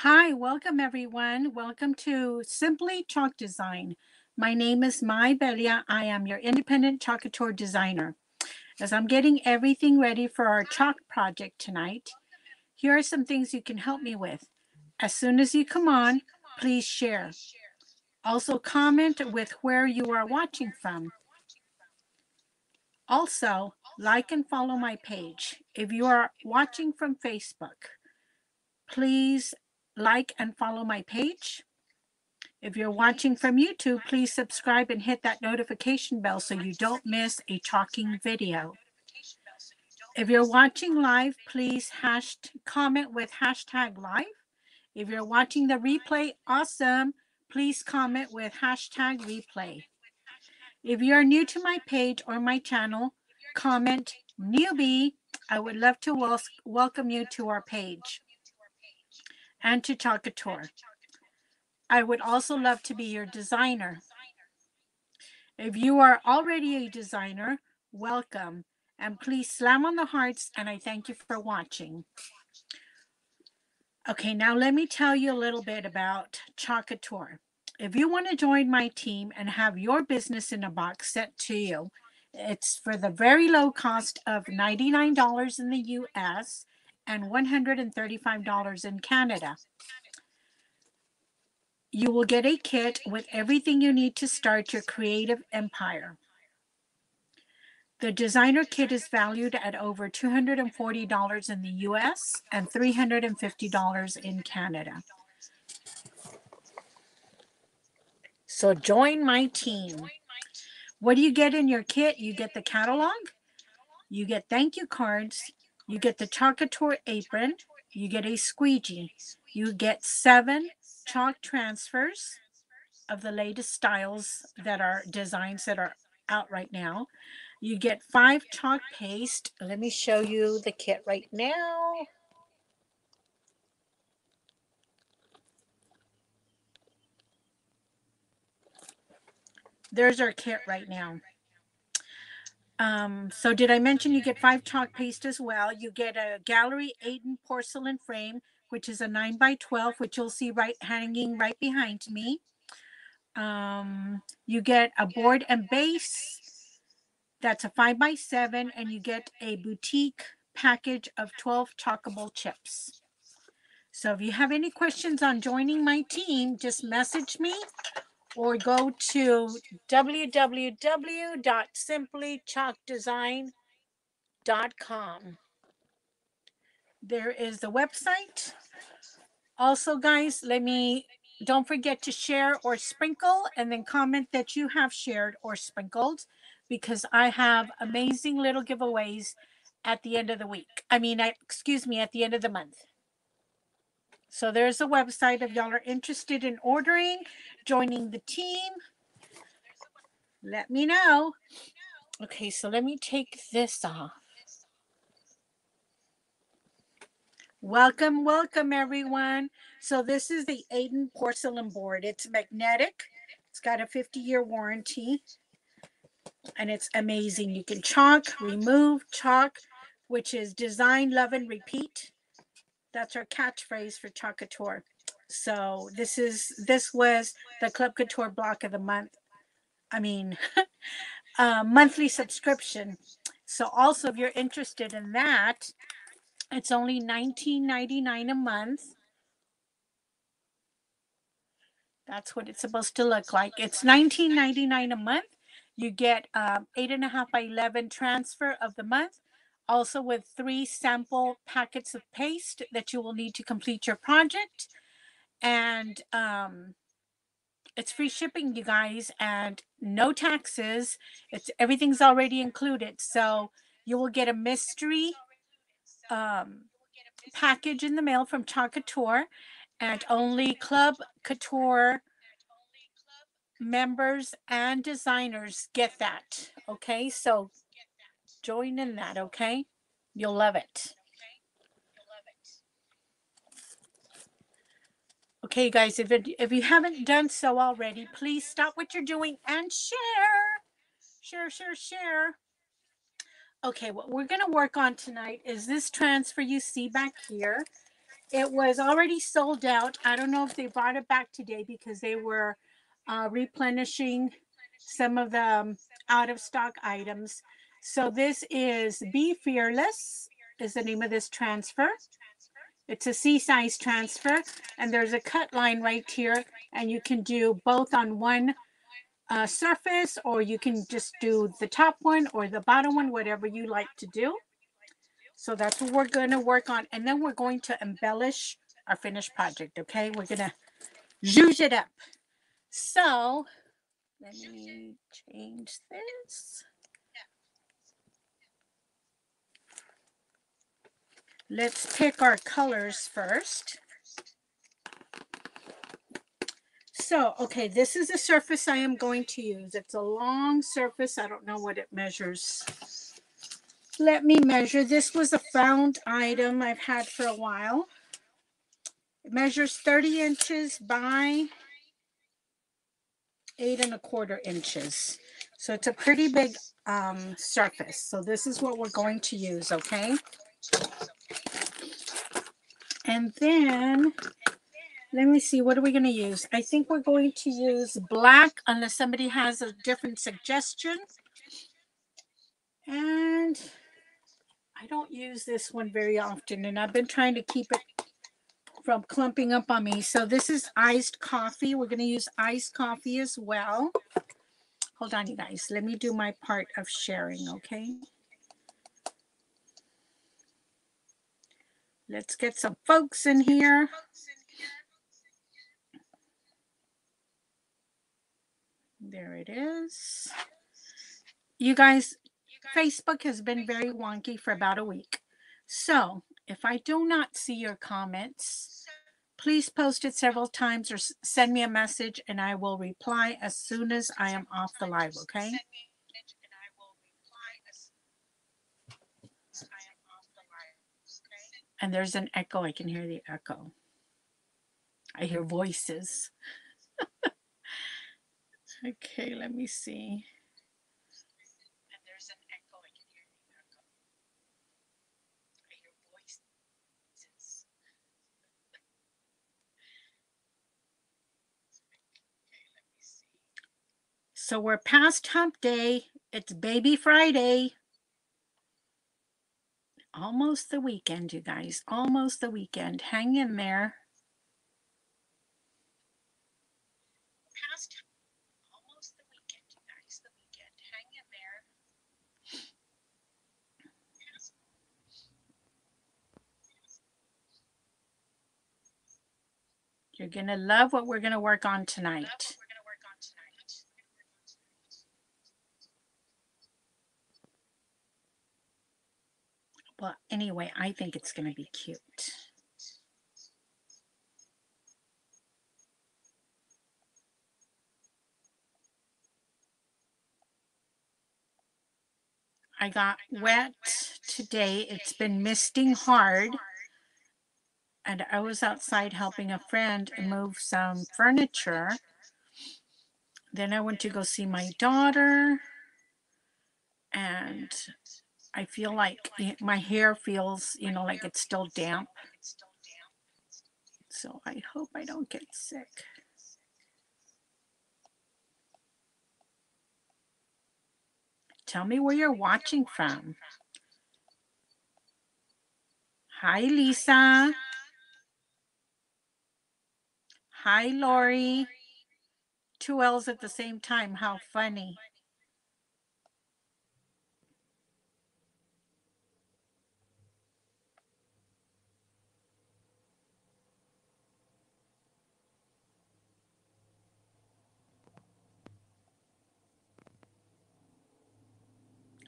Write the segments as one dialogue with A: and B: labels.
A: Hi, welcome everyone. Welcome to Simply Chalk Design. My name is Mai Belia. I am your independent Chalk Couture designer. As I'm getting everything ready for our chalk project tonight, here are some things you can help me with. As soon as you come on, please share. Also comment with where you are watching from. Also, like and follow my page. If you are watching from Facebook, please like and follow my page. If you're watching from YouTube, please subscribe and hit that notification bell so you don't miss a talking video. If you're watching live, please comment with hashtag live. If you're watching the replay, awesome. Please comment with hashtag replay. If you are new to my page or my channel, comment newbie. I would love to welcome you to our page and to Chalk Couture. I would also love to be your designer. If you are already a designer, welcome. And please slam on the hearts, and I thank you for watching. Okay, now let me tell you a little bit about Chalk Couture. If you want to join my team and have your business in a box sent to you, it's for the very low cost of $99 in the US and $135 in Canada. You will get a kit with everything you need to start your creative empire. The designer kit is valued at over $240 in the US and $350 in Canada. So join my team. What do you get in your kit? You get the catalog, you get thank you cards, you get the Chalk Couture apron, you get a squeegee, you get 7 chalk transfers of the latest styles that are designs that are out right now. You get 5 chalk paste. Let me show you the kit right now. There's our kit right now. So did I mention you get 5 chalk paste as well? You get a Gallery Aiden porcelain frame, which is a 9x12, which you'll see hanging right behind me. You get a board and base. That's a 5x7, and you get a boutique package of 12 chalkable chips. So if you have any questions on joining my team, just message me or go to www.simplychalkdesign.com. There is the website. Also, guys, don't forget to share or sprinkle, and then comment that you have shared or sprinkled, because I have amazing little giveaways at the end of the week. At the end of the month. So there's a website if y'all are interested in ordering, joining the team. Let me know. Okay, so let me take this off. Welcome, welcome everyone. So this is the Aiden porcelain board. It's magnetic. It's got a 50-year warranty. And it's amazing. You can chalk, remove, chalk, which is design, love, and repeat. That's our catchphrase for Chalk Couture. So this was the Club Couture block of the month. Monthly subscription. So also, if you're interested in that, it's only $19.99 a month. That's what it's supposed to look like. It's $19.99 a month. You get 8.5 by 11 transfer of the month, also with 3 sample packets of paste that you will need to complete your project. And it's free shipping, you guys, and no taxes. Everything's already included. So you will get a mystery package in the mail from Chalk Couture, and only Club Couture members and designers get that. Okay, so join in that. Okay, you'll love it. Okay, guys, if you haven't done so already, please stop what you're doing and share. Okay, what we're going to work on tonight is this transfer you see back here. It was already sold out. I don't know if they brought it back today because they were replenishing some of the out of stock items. So this is Be Fearless is the name of this transfer. It's a C-size transfer, and there's a cut line right here, and you can do both on one surface, or you can just do the top one or the bottom one, whatever you like to do. So that's what we're going to work on, and then we're going to embellish our finished project, okay? We're going to zhuzh it up. So let me change this. Let's pick our colors first. So, okay, this is the surface I am going to use. It's a long surface. I don't know what it measures. Let me measure. This was a found item I've had for a while. It measures 30 inches by 8¼ inches. So it's a pretty big surface. So this is what we're going to use, okay? And then let me see, what are we going to use? I think we're going to use black unless somebody has a different suggestion. And I don't use this one very often, and I've been trying to keep it from clumping up on me. So this is iced coffee. We're going to use iced coffee as well. Hold on, you guys. Let me do my part of sharing, okay? Let's get some folks in here. There it is. You guys, Facebook has been very wonky for about a week. So if I do not see your comments, please post it several times or send me a message and I will reply as soon as I am off the live, okay? And there's an echo. I can hear the echo. I hear voices. Okay, let me see. And there's an echo. I can hear the echo. I hear voices. Okay, let me see. So we're past hump day. It's Baby Friday. Almost the weekend, you guys. Almost the weekend. Hang in there. Almost the weekend, you guys. The weekend. Hang in there. You're going to love what we're going to work on tonight. Well, anyway, I think it's going to be cute. I got wet today. It's been misting hard. And I was outside helping a friend move some furniture. Then I went to go see my daughter. And I feel like my hair feels, like it's still damp. So I hope I don't get sick. Tell me where you're watching from. Hi, Lisa. Hi, Lori. 2 L's at the same time. How funny.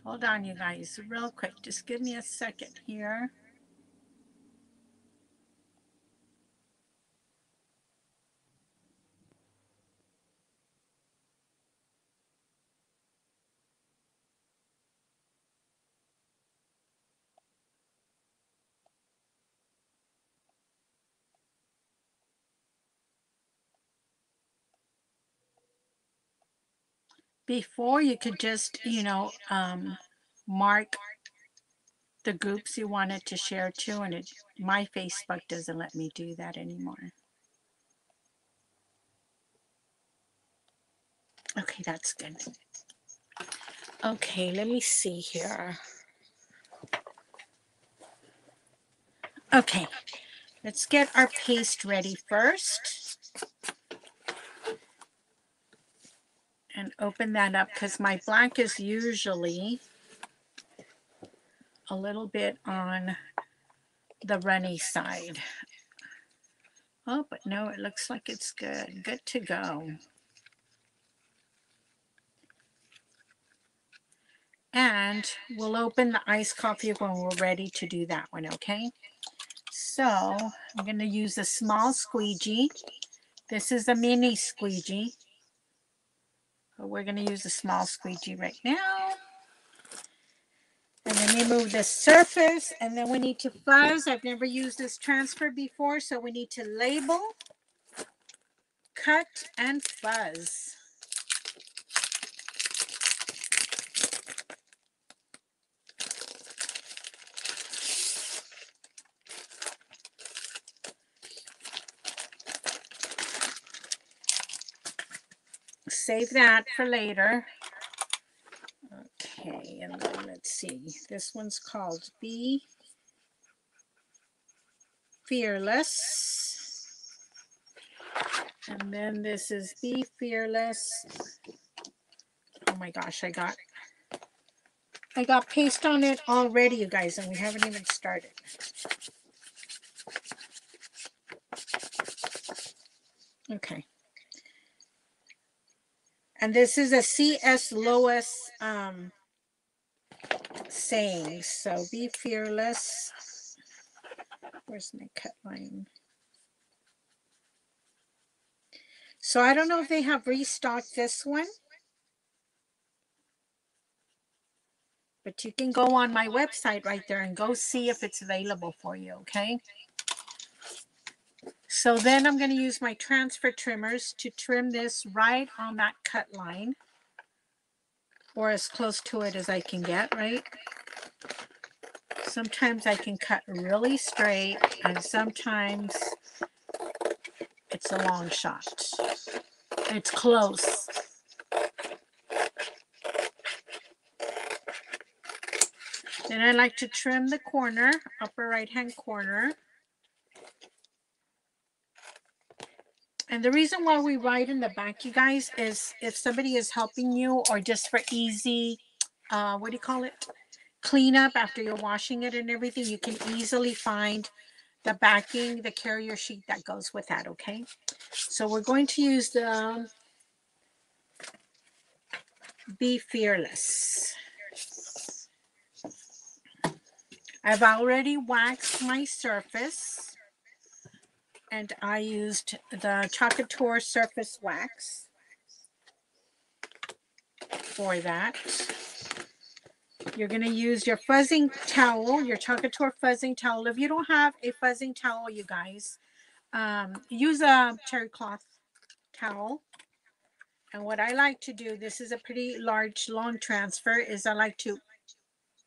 A: Hold on, you guys, real quick. Just give me a second here. Before you could just, mark the groups you want it to share to, and my Facebook doesn't let me do that anymore. Okay, that's good. Okay, let me see here. Okay, let's get our paste ready first. And open that up because my black is usually a little bit on the runny side. Oh, but no, it looks like it's good. Good to go. And we'll open the iced coffee when we're ready to do that one, okay? So I'm going to use a small squeegee. This is a mini squeegee. But we're going to use a small squeegee right now. And then we move the surface, and then we need to fuzz. I've never used this transfer before, so we need to label, cut, and fuzz. Save that for later. Okay, and then let's see. This one's called Be Fearless. And then this is Be Fearless. Oh my gosh, I got paste on it already, you guys, and we haven't even started. Okay. And this is a C.S. Lewis saying. So be fearless. Where's my cut line? So I don't know if they have restocked this one, but you can go on my website right there and go see if it's available for you, okay? So then I'm going to use my transfer trimmers to trim this right on that cut line, or as close to it as I can get, right? Sometimes I can cut really straight, and sometimes it's a long shot. It's close. Then I like to trim the corner, upper right-hand corner. And the reason why we write in the back, you guys, is if somebody is helping you or just for easy, what do you call it? Cleanup after you're washing it and everything, you can easily find the backing, the carrier sheet that goes with that, okay? So we're going to use the Be Fearless. I've already waxed my surface, and I used the Chalk Couture surface wax for that. You're going to use your fuzzing towel, your Chalk Couture fuzzing towel. If you don't have a fuzzing towel, you guys, use a terry cloth towel. And what I like to do, this is a pretty large, long transfer, is I like to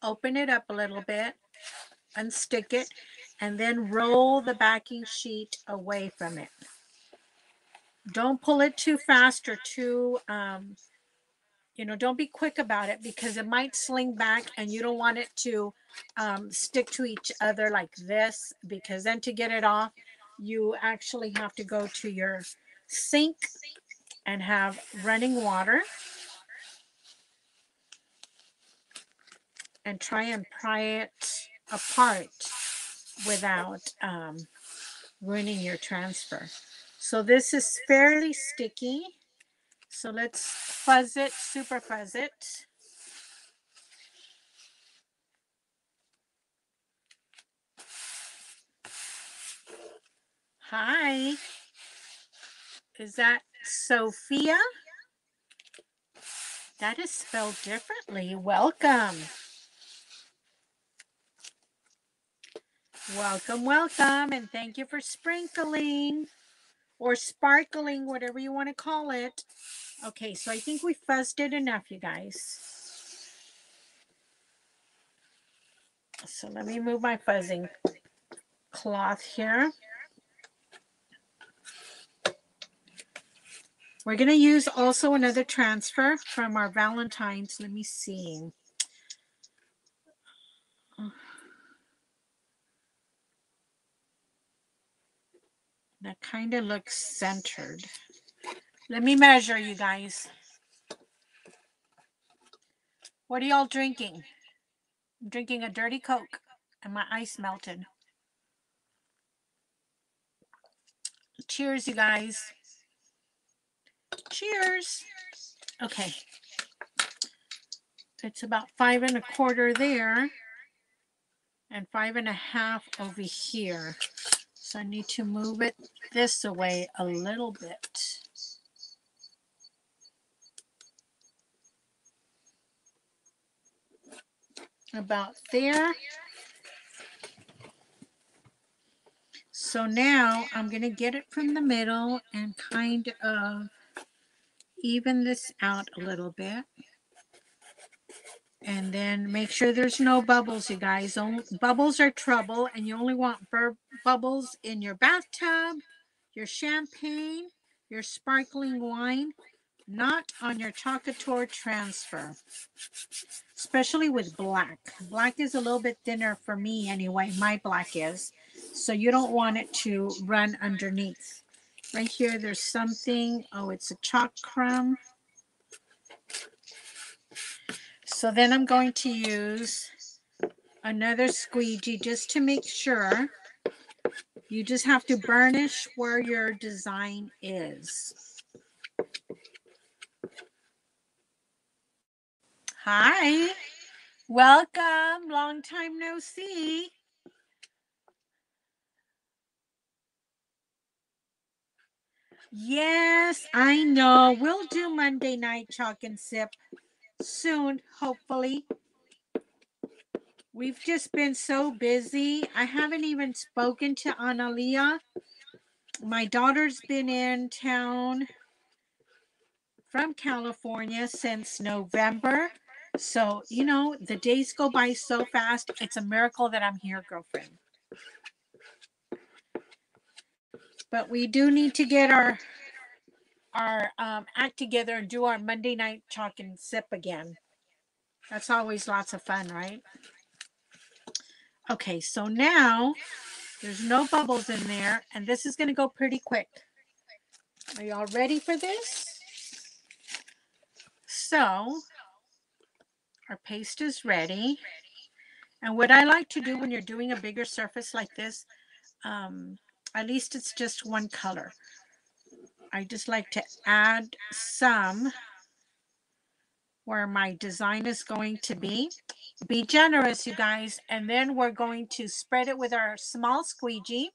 A: open it up a little bit, unstick it, and then roll the backing sheet away from it. Don't pull it too fast or too, don't be quick about it, because it might sling back and you don't want it to stick to each other like this, because then to get it off, you actually have to go to your sink and have running water and try and pry it apart without ruining your transfer. So this is fairly sticky. So let's fuzz it, super fuzz it. Hi. Is that Sophia? That is spelled differently. Welcome. Welcome, welcome, and thank you for sprinkling or sparkling, whatever you want to call it. Okay, so I think we fuzzed it enough, you guys. So let me move my fuzzing cloth here. We're going to use also another transfer from our Valentine's. Let me see. That kind of looks centered. Let me measure, you guys. What are y'all drinking? I'm drinking a dirty Coke and my ice melted. Cheers, you guys. Cheers. Okay. It's about 5 1/4 there and 5 1/2 over here. So I need to move it this away a little bit. About there. So now I'm going to get it from the middle and kind of even this out a little bit. And then make sure there's no bubbles, you guys. Bubbles are trouble, and you only want bubbles in your bathtub, your champagne, your sparkling wine, not on your Chalk Couture transfer, especially with black. Black is a little bit thinner for me anyway. My black is. So you don't want it to run underneath. Right here, there's something. Oh, it's a chalk crumb. So then I'm going to use another squeegee just to make sure. You just have to burnish where your design is. Hi, welcome. Long time no see. Yes, I know. We'll do Monday night chalk and sip soon, hopefully. We've just been so busy. I haven't even spoken to Analia. My daughter's been in town from California since November. So, you know, the days go by so fast. It's a miracle that I'm here, girlfriend. But we do need to get our act together and do our Monday night chalk and sip again. That's always lots of fun, right? Okay, so now there's no bubbles in there, and this is going to go pretty quick. Are y'all ready for this? So our paste is ready. And what I like to do when you're doing a bigger surface like this, at least it's just one color. I just like to add some where my design is going to be. Be generous, you guys. And then we're going to spread it with our small squeegee.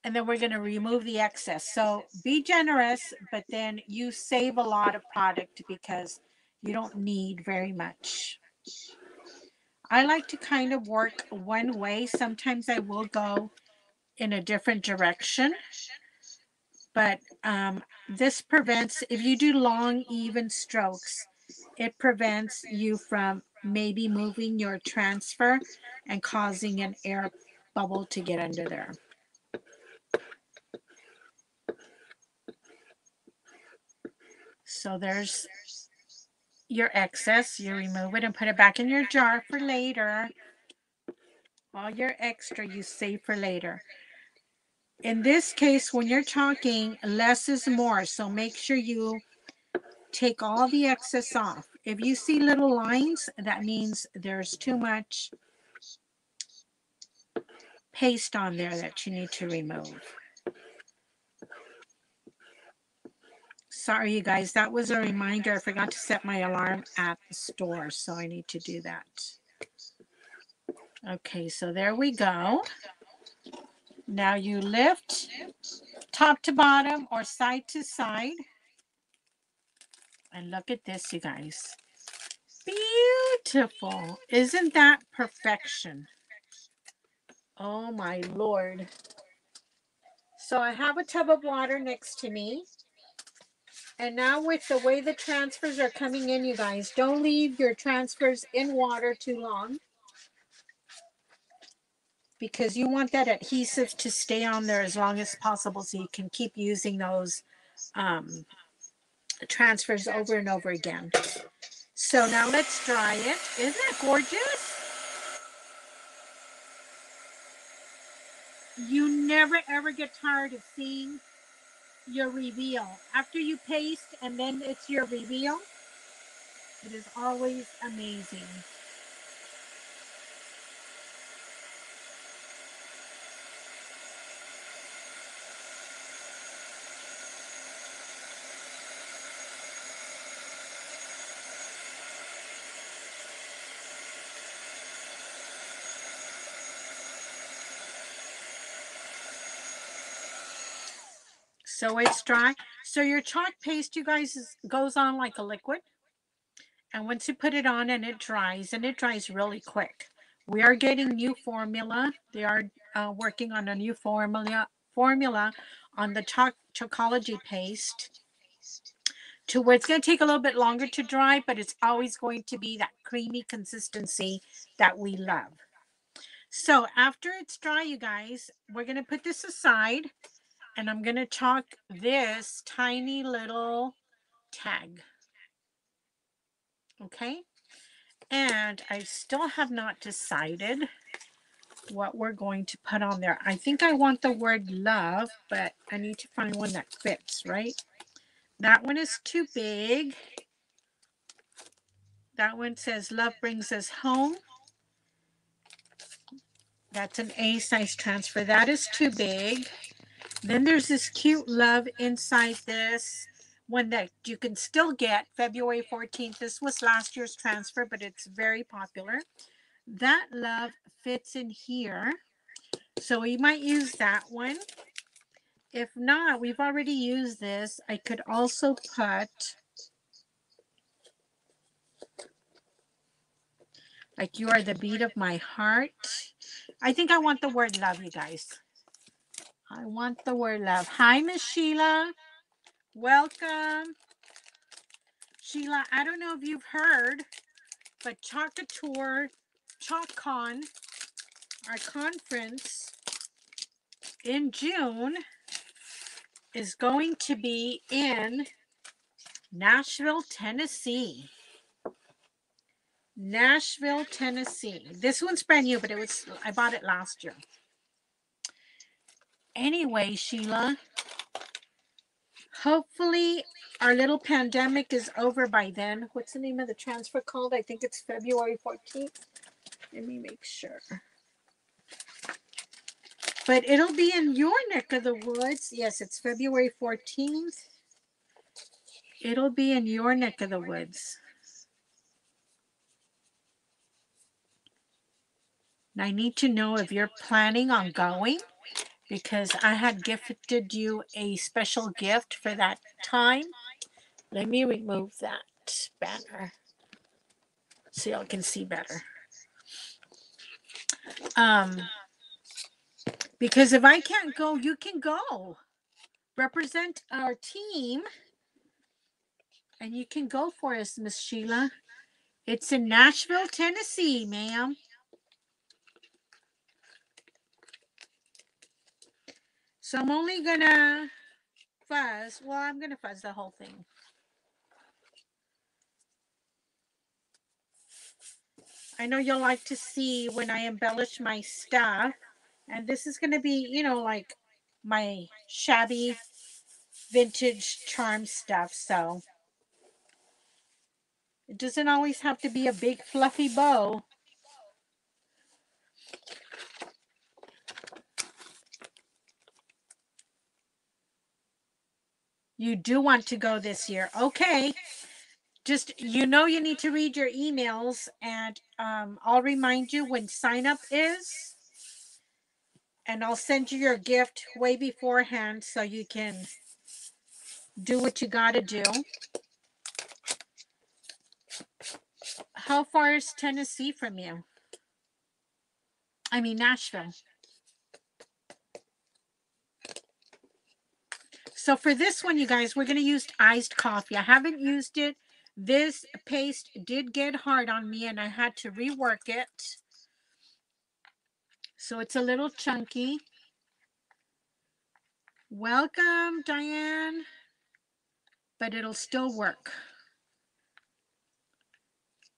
A: And then we're going to remove the excess. So be generous, but then you save a lot of product because you don't need very much. I like to kind of work one way. Sometimes I will go in a different direction. But this prevents, if you do long, even strokes, it prevents you from maybe moving your transfer and causing an air bubble to get under there. So there's your excess. You remove it and put it back in your jar for later. All your extra you save for later. In this case, when you're chalking, less is more. So make sure you take all the excess off. If you see little lines, that means there's too much paste on there that you need to remove. Sorry, you guys, that was a reminder. I forgot to set my alarm at the store, so I need to do that. Okay, so there we go. Now you lift top to bottom or side to side. And look at this, you guys. Beautiful. Isn't that perfection? Oh my Lord. So I have a tub of water next to me. And now with the way the transfers are coming in, you guys, don't leave your transfers in water too long. because you want that adhesive to stay on there as long as possible so you can keep using those transfers over and over again. So now let's dry it. Isn't that gorgeous? You never ever get tired of seeing your reveal. After you paste and then it's your reveal, it is always amazing. So it's dry. So your chalk paste, you guys, goes on like a liquid. And once you put it on and it dries really quick. We are getting new formula. They are working on a new formula on the Chalkology paste, to where it's going to take a little bit longer to dry, but it's always going to be that creamy consistency that we love. So after it's dry, you guys, we're going to put this aside, and I'm going to chalk this tiny little tag. Okay. And I still have not decided what we're going to put on there. I think I want the word love, but I need to find one that fits, right? That one is too big. That one says love brings us home. That's an A size transfer. That is too big. Then there's this cute love inside this one that you can still get February 14th. This was last year's transfer, but it's very popular. That love fits in here. So we might use that one. If not, we've already used this. I could also put, like, you are the beat of my heart. I think I want the word love, you guys. I want the word love. Hi, Miss Sheila. Welcome. Sheila, I don't know if you've heard, but Chalk Couture, ChalkCon, our conference in June, is going to be in Nashville, Tennessee. Nashville, Tennessee. This one's brand new, but I bought it last year. Anyway, Sheila, hopefully our little pandemic is over by then. What's the name of the transfer called? I think it's February 14th. Let me make sure. But it'll be in your neck of the woods. Yes, it's February 14th. It'll be in your neck of the woods. And I need to know if you're planning on going, because I had gifted you a special gift for that time. Let me remove that banner so y'all can see better. Because if I can't go, you can go. Represent our team, and you can go for us, Miss Sheila. It's in Nashville, Tennessee, ma'am. So I'm only gonna fuzz. Well, I'm gonna fuzz the whole thing. I know you'll like to see when I embellish my stuff. And this is gonna be, you know, like my shabby vintage charm stuff. So it doesn't always have to be a big fluffy bow. You do want to go this year. Okay. Just, you know, you need to read your emails, and I'll remind you when sign up is, and I'll send you your gift way beforehand so you can do what you got to do. How far is Tennessee from you? I mean, Nashville. So for this one, you guys, we're going to use iced coffee. I haven't used it. This paste did get hard on me, and I had to rework it. So it's a little chunky. Welcome, Diane. But it'll still work.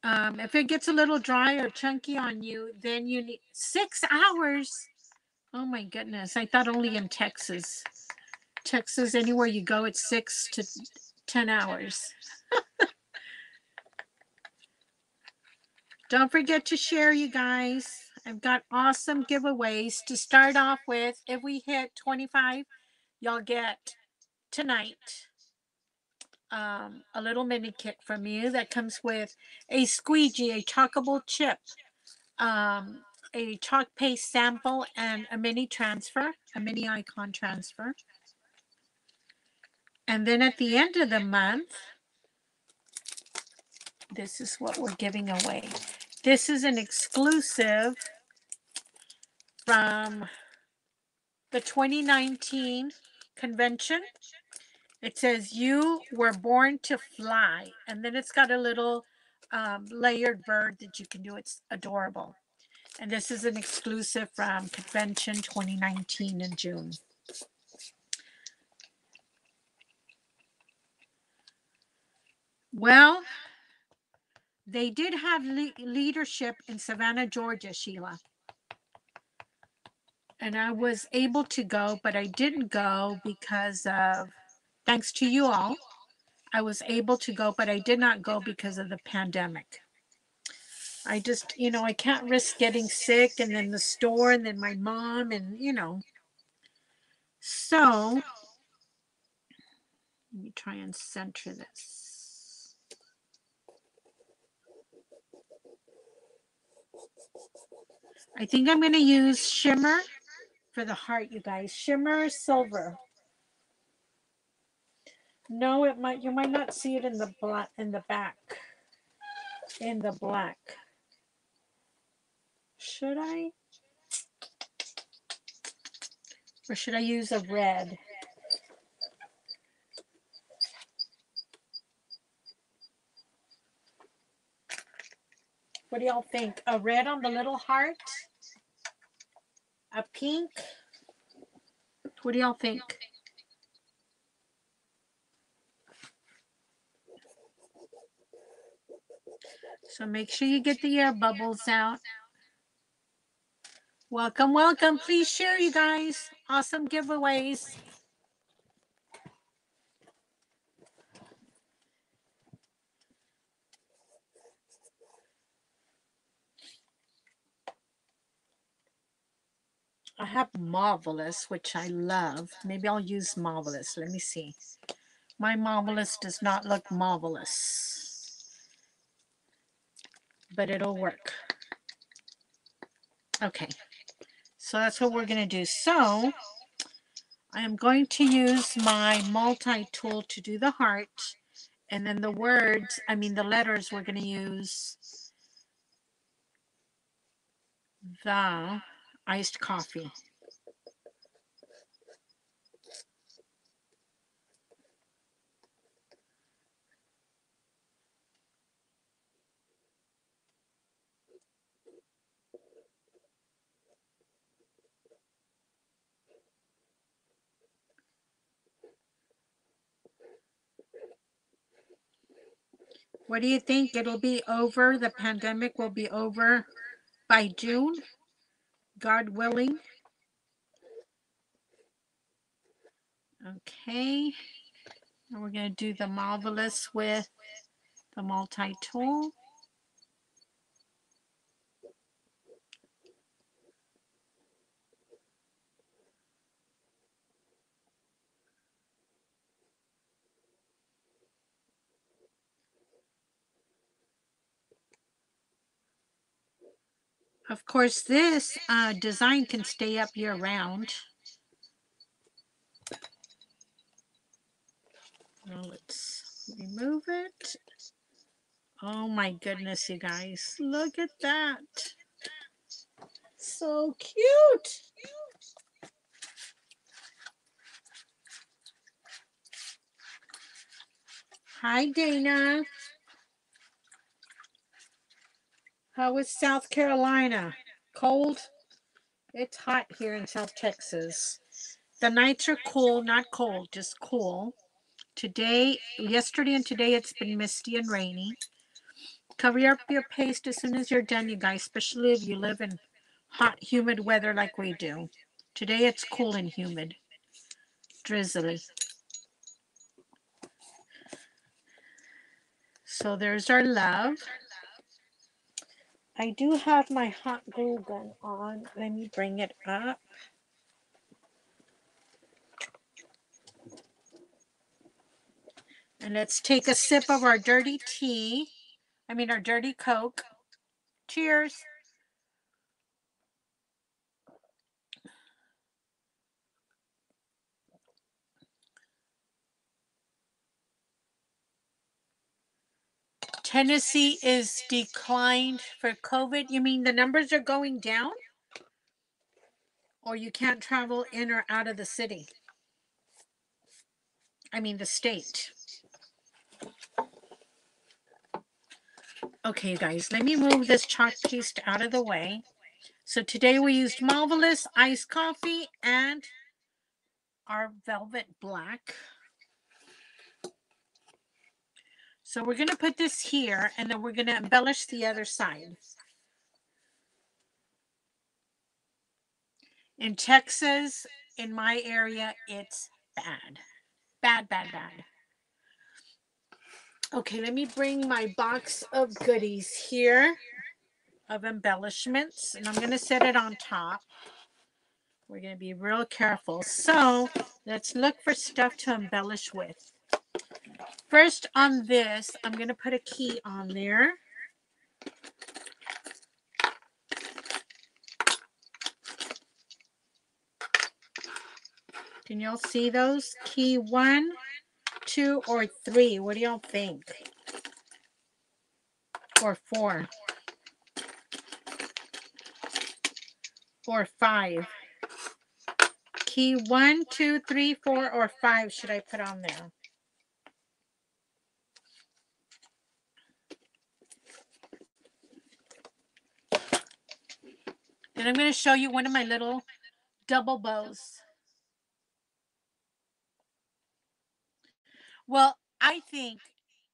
A: If it gets a little dry or chunky on you, then you need 6 hours. Oh my goodness. I thought only in Texas. Texas, anywhere you go, it's 6 to 10 hours. Don't forget to share, you guys. I've got awesome giveaways to start off with. If we hit 25, y'all get tonight a little mini kit from you that comes with a squeegee, a chalkable chip, a chalk paste sample, and a mini transfer, a mini icon transfer. And then at the end of the month, this is what we're giving away. This is an exclusive from the 2019 convention. It says, "You were born to fly." And then it's got a little layered bird that you can do. It's adorable. And this is an exclusive from Convention 2019 in June. Well, they did have leadership in Savannah, Georgia, Sheila. And I was able to go, but I didn't go because of, thanks to you all, I was able to go, but I did not go because of the pandemic. I just, I can't risk getting sick and then the store and then my mom and, So, let me try and center this. I think I'm going to use shimmer for the heart, you guys. Shimmer silver. No, you might not see it in the black, in the back. In the black. Should I? Or should I use a red? What do y'all think? A red on the little heart? A pink? What do y'all think? So make sure you get the air bubbles out. Welcome, welcome. Please share, you guys. Awesome giveaways. I have Marvelous, which I love. Maybe I'll use Marvelous. Let me see. My Marvelous does not look marvelous, but it'll work. Okay, so that's what we're going to do. So I am going to use my multi-tool to do the heart, and then the letters, we're going to use the iced coffee. What do you think? It'll be over. The pandemic will be over by June, God willing. Okay. And we're going to do the Marvelous with the multi-tool. Of course, this design can stay up year-round. Now let's remove it. Oh my goodness, you guys. Look at that. So cute. Hi, Dana. How is South Carolina? Cold? It's hot here in South Texas. The nights are cool, not cold, just cool. Today, yesterday and today it's been misty and rainy. Cover up your paste as soon as you're done, you guys, especially if you live in hot, humid weather like we do. Today it's cool and humid, drizzly. So there's our love. I do have my hot glue gun on. Let me bring it up. And let's take a sip of our dirty tea. Our dirty Coke. Cheers. Tennessee is declined for COVID. You mean the numbers are going down? Or you can't travel in or out of the city? The state. Okay, you guys, let me move this chalk paste out of the way. So today we used Marvelous iced coffee and our velvet black. So we're going to put this here and then we're going to embellish the other side. In Texas, in my area, it's bad. Bad, bad, bad. Okay, let me bring my box of goodies here of embellishments, and I'm going to set it on top. We're going to be real careful. So let's look for stuff to embellish with. First on this, I'm going to put a key on there. Can y'all see those? Key 1, 2, or 3. What do y'all think? Or 4. Or 5. Key 1, 2, 3, 4, or 5 should I put on there? Then I'm going to show you one of my little double bows. Well, I think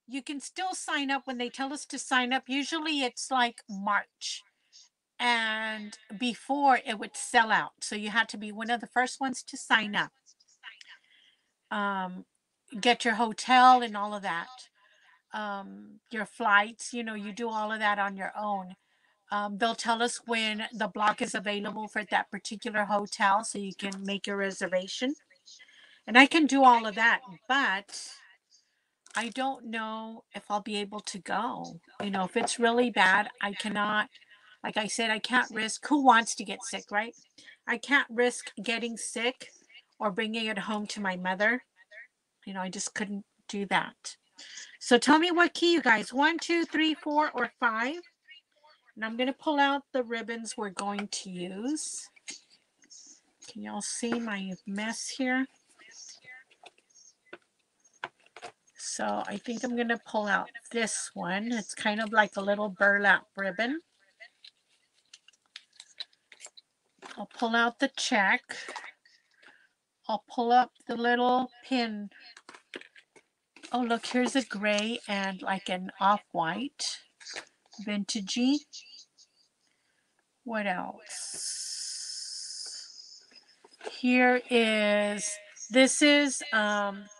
A: you can still sign up when they tell us to sign up. Usually it's like March. And before it would sell out. So you had to be one of the first ones to sign up. Get your hotel and all of that. Your flights, you do all of that on your own. They'll tell us when the block is available for that particular hotel so you can make your reservation. And I can do all of that, but I don't know if I'll be able to go. If it's really bad, I cannot, like I said, I can't risk. Who wants to get sick, right? I can't risk getting sick or bringing it home to my mother. I just couldn't do that. So tell me what key, you guys. 1, 2, 3, 4, or 5. And I'm going to pull out the ribbons we're going to use. Can y'all see my mess here? So I think I'm going to pull out this one. It's kind of like a little burlap ribbon. I'll pull out the check. I'll pull up the little pin. Oh, look, here's a gray and like an off-white. Vintagey. What else? Here is, this is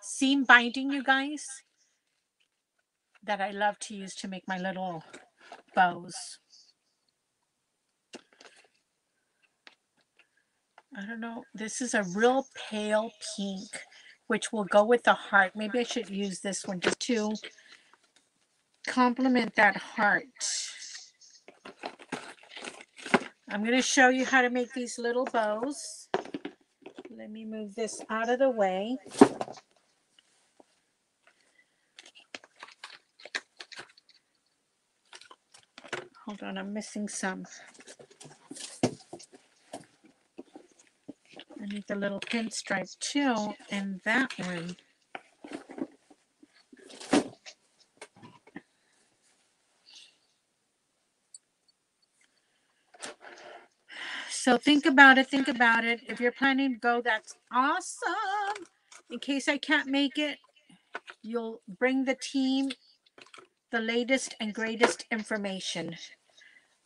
A: seam binding, you guys, that I love to use to make my little bows. I don't know. This is a real pale pink, which will go with the heart. Maybe I should use this one just to complement that heart. I'm going to show you how to make these little bows. Let me move this out of the way. Hold on, I'm missing some. I need the little pinstripe too, and that one. So think about it. Think about it. If you're planning to go, that's awesome. In case I can't make it, you'll bring the team the latest and greatest information.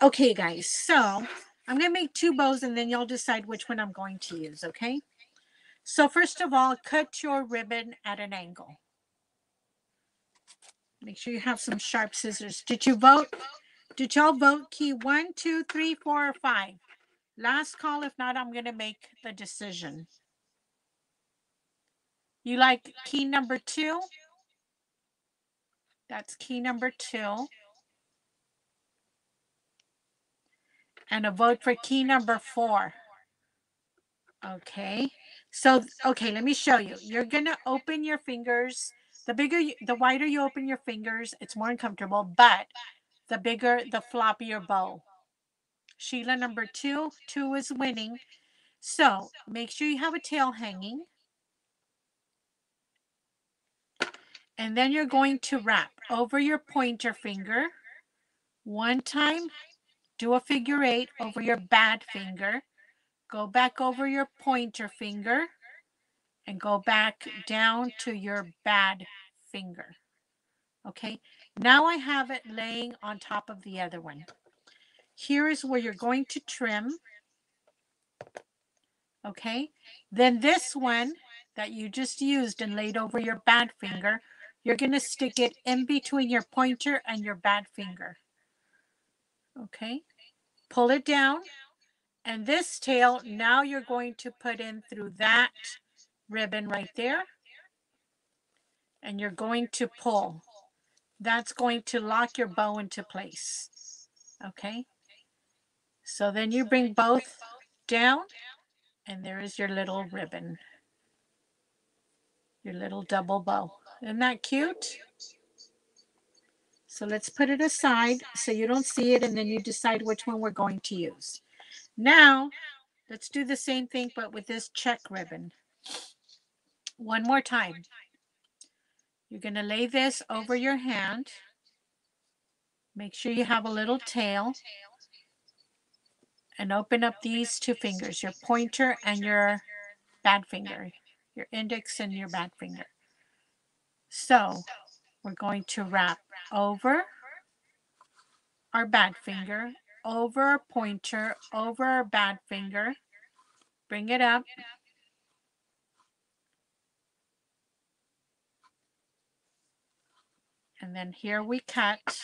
A: Okay, guys. So I'm going to make 2 bows and then you'll decide which one I'm going to use, okay? So first of all, cut your ribbon at an angle. Make sure you have some sharp scissors. Did you vote? Did y'all vote key 1, 2, 3, 4, or 5? Last call. If not, I'm going to make the decision. You like key number 2? That's key number 2. And a vote for key number 4. Okay. So, okay, let me show you. You're going to open your fingers. The wider you open your fingers, it's more uncomfortable, but the bigger, the floppier bow. Sheila, number 2. 2 is winning. So make sure you have a tail hanging. And then you're going to wrap over your pointer finger. 1 time, do a figure 8 over your bad finger. Go back over your pointer finger and go back down to your bad finger. Okay, now I have it laying on top of the other one. Here is where you're going to trim. Okay, then this one that you just used and laid over your bad finger, you're going to stick it in between your pointer and your bad finger. Okay, pull it down, and this tail now you're going to put in through that ribbon right there, and you're going to pull. That's going to lock your bow into place. Okay, so then you bring both down, and there is your little ribbon, your little double bow. Isn't that cute? So let's put it aside so you don't see it, and then you decide which one we're going to use. Now, let's do the same thing, but with this check ribbon. One more time. You're going to lay this over your hand. Make sure you have a little tail. And open up these 2 fingers, your pointer and your bad finger, your index and your bad finger. So we're going to wrap over our bad finger, over our pointer, over our bad finger. Bring it up. And then here we cut.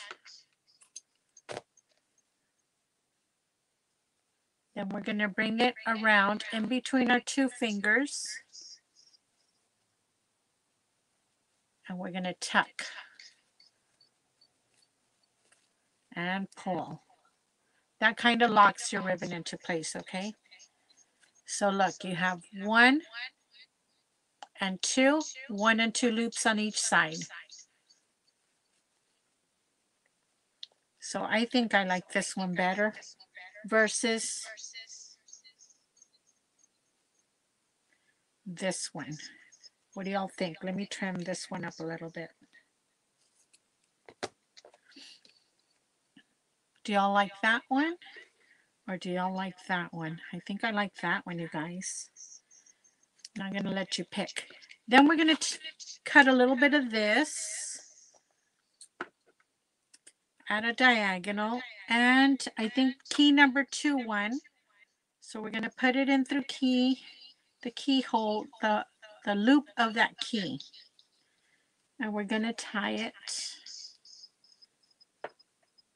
A: Then we're going to bring it around in between our 2 fingers. And we're going to tuck and pull. That kind of locks your ribbon into place, okay? So look, you have 1 and 2, 1 and 2 loops on each side. So I think I like this one better versus this one. What do y'all think? Let me trim this one up a little bit. Do y'all like that one? Or do y'all like that one? I think I like that one, you guys. And I'm going to let you pick. Then we're going to cut a little bit of this at a diagonal. And I think key number 2 one. So we're going to put it in through the keyhole, the loop of that key. And we're going to tie it.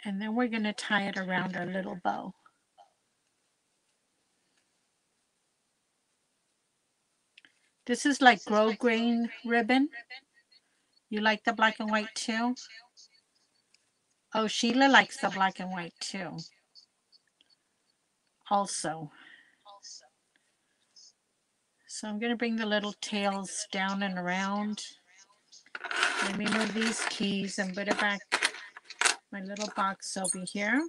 A: And then we're going to tie it around our little bow. This is like grosgrain ribbon. You like the black and white too? Oh, Sheila likes the black and white too. Also. So I'm going to bring the little tails down and around. Let me move these keys and put it back my little box over here.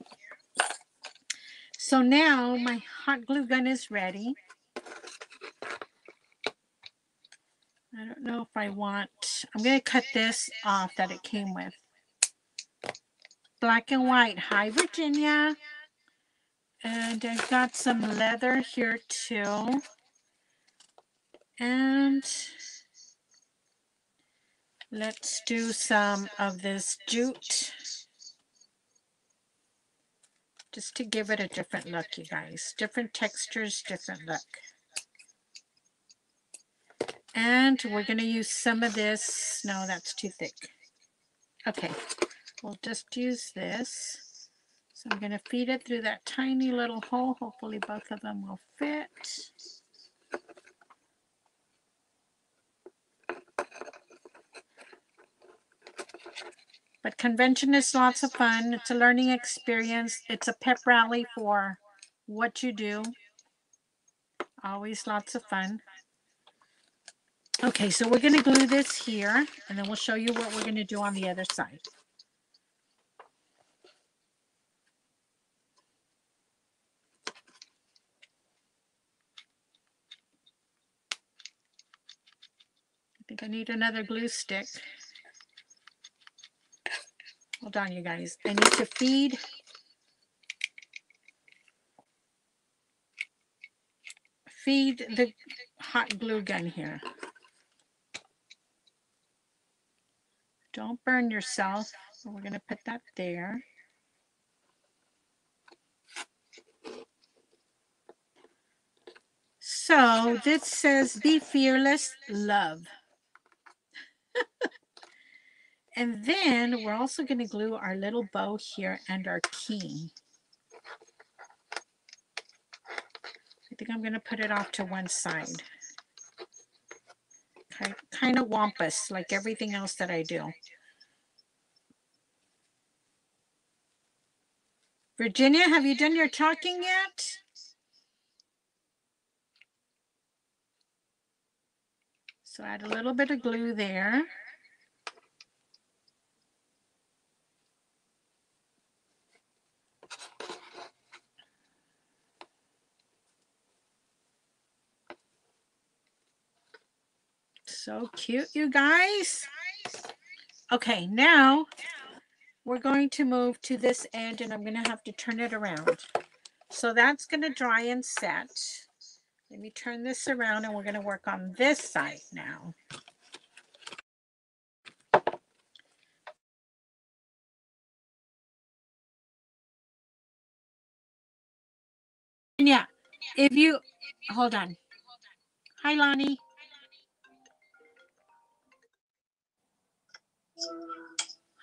A: So now my hot glue gun is ready. I don't know if I want, I'm going to cut this off that it came with. Black and white. Hi, Virginia. And I've got some leather here too. And let's do some of this jute, just to give it a different look, you guys. Different textures, different look. And we're going to use some of this. No, that's too thick. Okay, we'll just use this. So I'm going to feed it through that tiny little hole. Hopefully both of them will fit. But convention is lots of fun. It's a learning experience. It's a pep rally for what you do. Always lots of fun. Okay, so we're going to glue this here, and then we'll show you what we're going to do on the other side. I think I need another glue stick. Hold on, you guys. I need to feed the hot glue gun here. Don't burn yourself. We're going to put that there. So this says, be fearless, love. And then we're also going to glue our little bow here and our key. I think I'm going to put it off to one side. Okay, kind of wampus, like everything else that I do. Virginia, have you done your chalking yet? So add a little bit of glue there. So cute, you guys. Okay, now we're going to move to this end, and I'm going to have to turn it around. So that's going to dry and set. Let me turn this around, and we're going to work on this side now. Yeah, if you, hold on. Hi, Lonnie.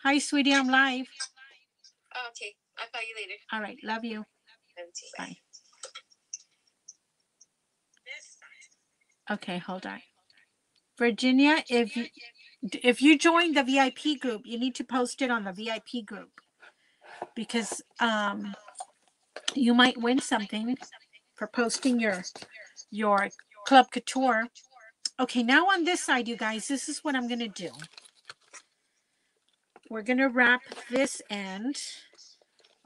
A: Hi, sweetie, I'm live.
B: Oh, okay. I'll call you later.
A: All right, love you. Bye. Okay, hold on. Virginia, if you join the VIP group, you need to post it on the VIP group, because you might win something for posting your Club Couture. Okay, now on this side, you guys, this is what I'm going to do. We're going to wrap this end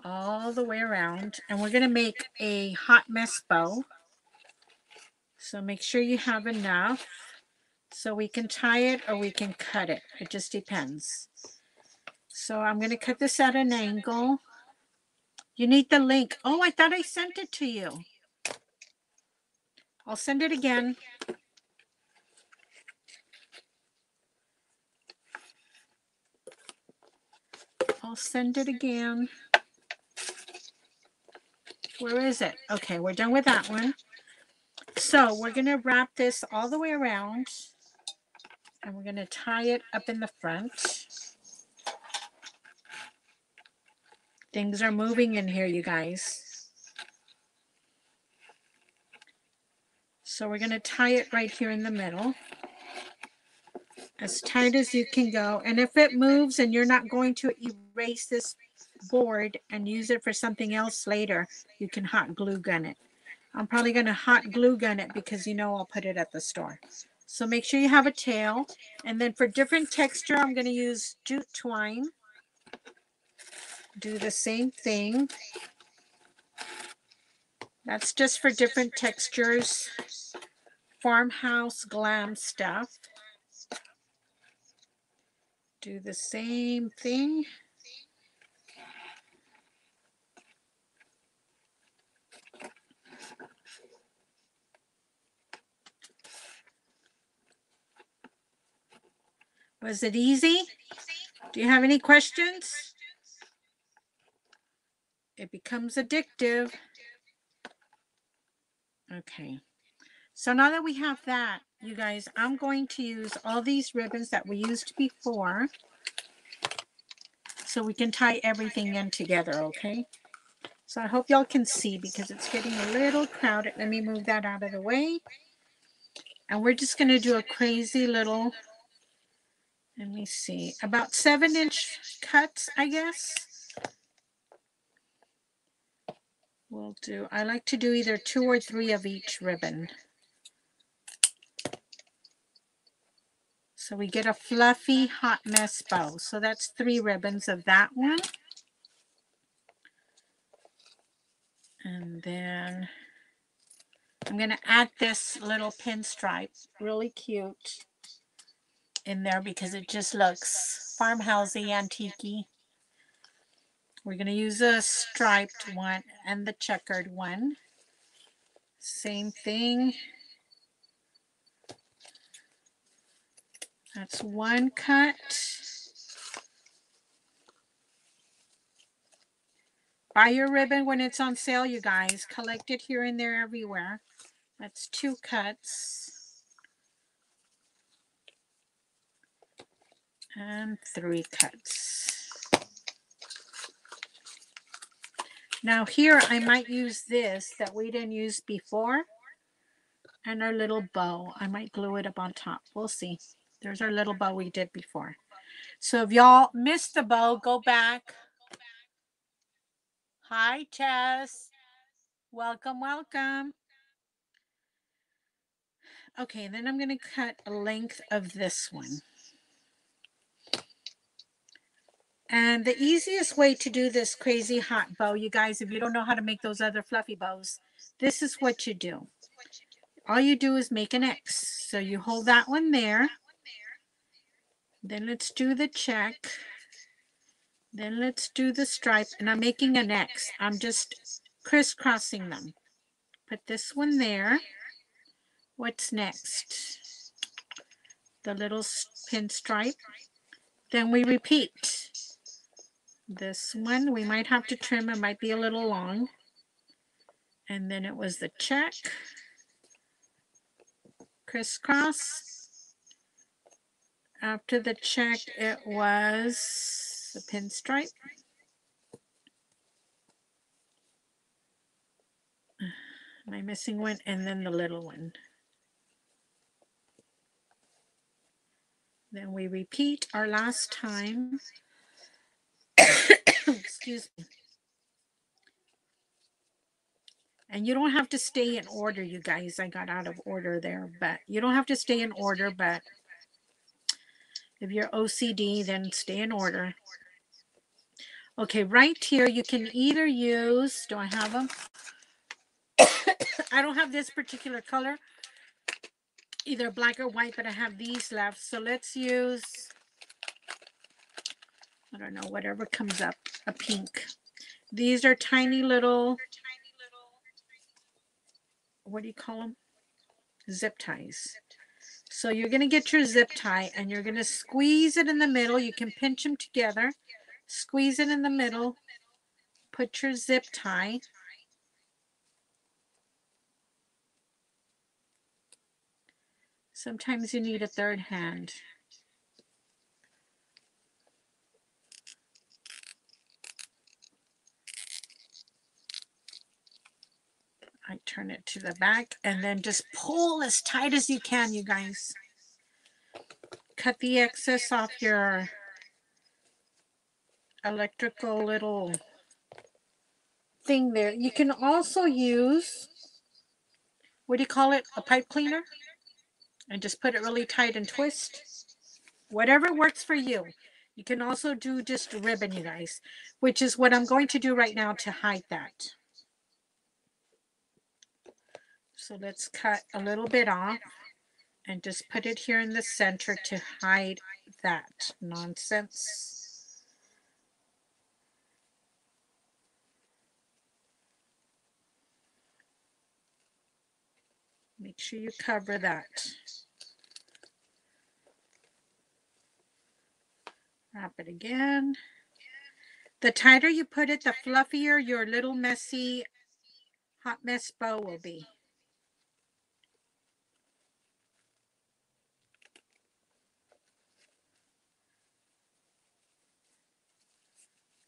A: all the way around, and we're going to make a hot mess bow. So make sure you have enough so we can tie it or we can cut it. It just depends. So I'm going to cut this at an angle. You need the link. Oh, I thought I sent it to you. I'll send it again. I'll send it again. Where is it? Okay, we're done with that one. So we're going to wrap this all the way around, and we're going to tie it up in the front. Things are moving in here, you guys. So we're going to tie it right here in the middle, as tight as you can go. And if it moves and you're not going to erase this board and use it for something else later, you can hot glue gun it. I'm probably going to hot glue gun it because I'll put it at the store. So make sure you have a tail. And then for different texture, I'm going to use jute twine. Do the same thing. That's just for different textures. Farmhouse glam stuff. Do the same thing. Was it easy? Do you have any questions? It becomes addictive. Okay. So now that we have that, you guys, I'm going to use all these ribbons that we used before so we can tie everything in together, okay? So I hope y'all can see because it's getting a little crowded. Let me move that out of the way. And we're just going to do a crazy little, let me see, about 7-inch cuts, I guess. We'll do, I like to do either 2 or 3 of each ribbon. So we get a fluffy hot mess bow. So that's 3 ribbons of that one. And then I'm going to add this little pinstripe, really cute, in there because it just looks farmhousey, antique-y. We're going to use a striped one and the checkered one. Same thing. That's 1 cut. Buy your ribbon when it's on sale, you guys. Collect it here and there everywhere. That's 2 cuts. And 3 cuts. Now here I might use this that we didn't use before. And our little bow. I might glue it up on top. We'll see. There's our little bow we did before. So if y'all missed the bow, go back. Hi, Tess. Welcome, welcome. Okay, then I'm going to cut a length of this one. And the easiest way to do this crazy hot bow, you guys, if you don't know how to make those other fluffy bows, this is what you do. All you do is make an X. So you hold that one there. Then let's do the check. Then let's do the stripe. And I'm making an X. I'm just crisscrossing them. Put this one there. What's next? The little pinstripe. Then we repeat. This one, we might have to trim. It might be a little long. And then it was the check. Crisscross. After the check, it was the pinstripe. Am I missing one? And then the little one. Then we repeat our last time. Excuse me. And you don't have to stay in order, you guys. I got out of order there, but you don't have to stay in order, but if you're OCD, then stay in order. Okay, right here, you can either use, do I have them? I don't have this particular color, either black or white, but I have these left. So let's use, I don't know, whatever comes up, a pink. These are tiny little, what do you call them? Zip ties. So you're going to get your zip tie and you're going to squeeze it in the middle. You can pinch them together, squeeze it in the middle, put your zip tie. Sometimes you need a third hand. I turn it to the back and then just pull as tight as you can, you guys. Cut the excess off your electrical little thing there. You can also use, what do you call it? A pipe cleaner? And just put it really tight and twist. Whatever works for you. You can also do just ribbon, you guys, which is what I'm going to do right now to hide that. So let's cut a little bit off and just put it here in the center to hide that nonsense. Make sure you cover that. Wrap it again. The tighter you put it, the fluffier your little messy hot mess bow will be.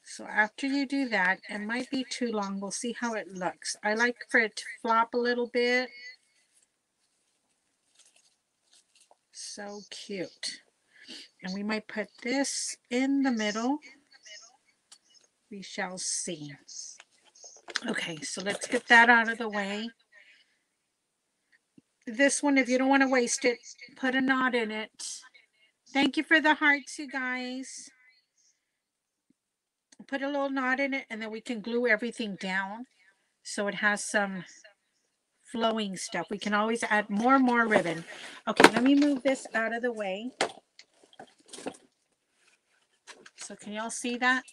A: So after you do that, it might be too long. We'll see how it looks. I like for it to flop a little bit. So cute. And we might put this in the middle. We shall see. Okay, so let's get that out of the way. This one, if you don't want to waste it, put a knot in it. Thank you for the hearts, you guys. Put a little knot in it, and then we can glue everything down so it has some flowing stuff. We can always add more and more ribbon. Okay, let me move this out of the way. So can y'all see that?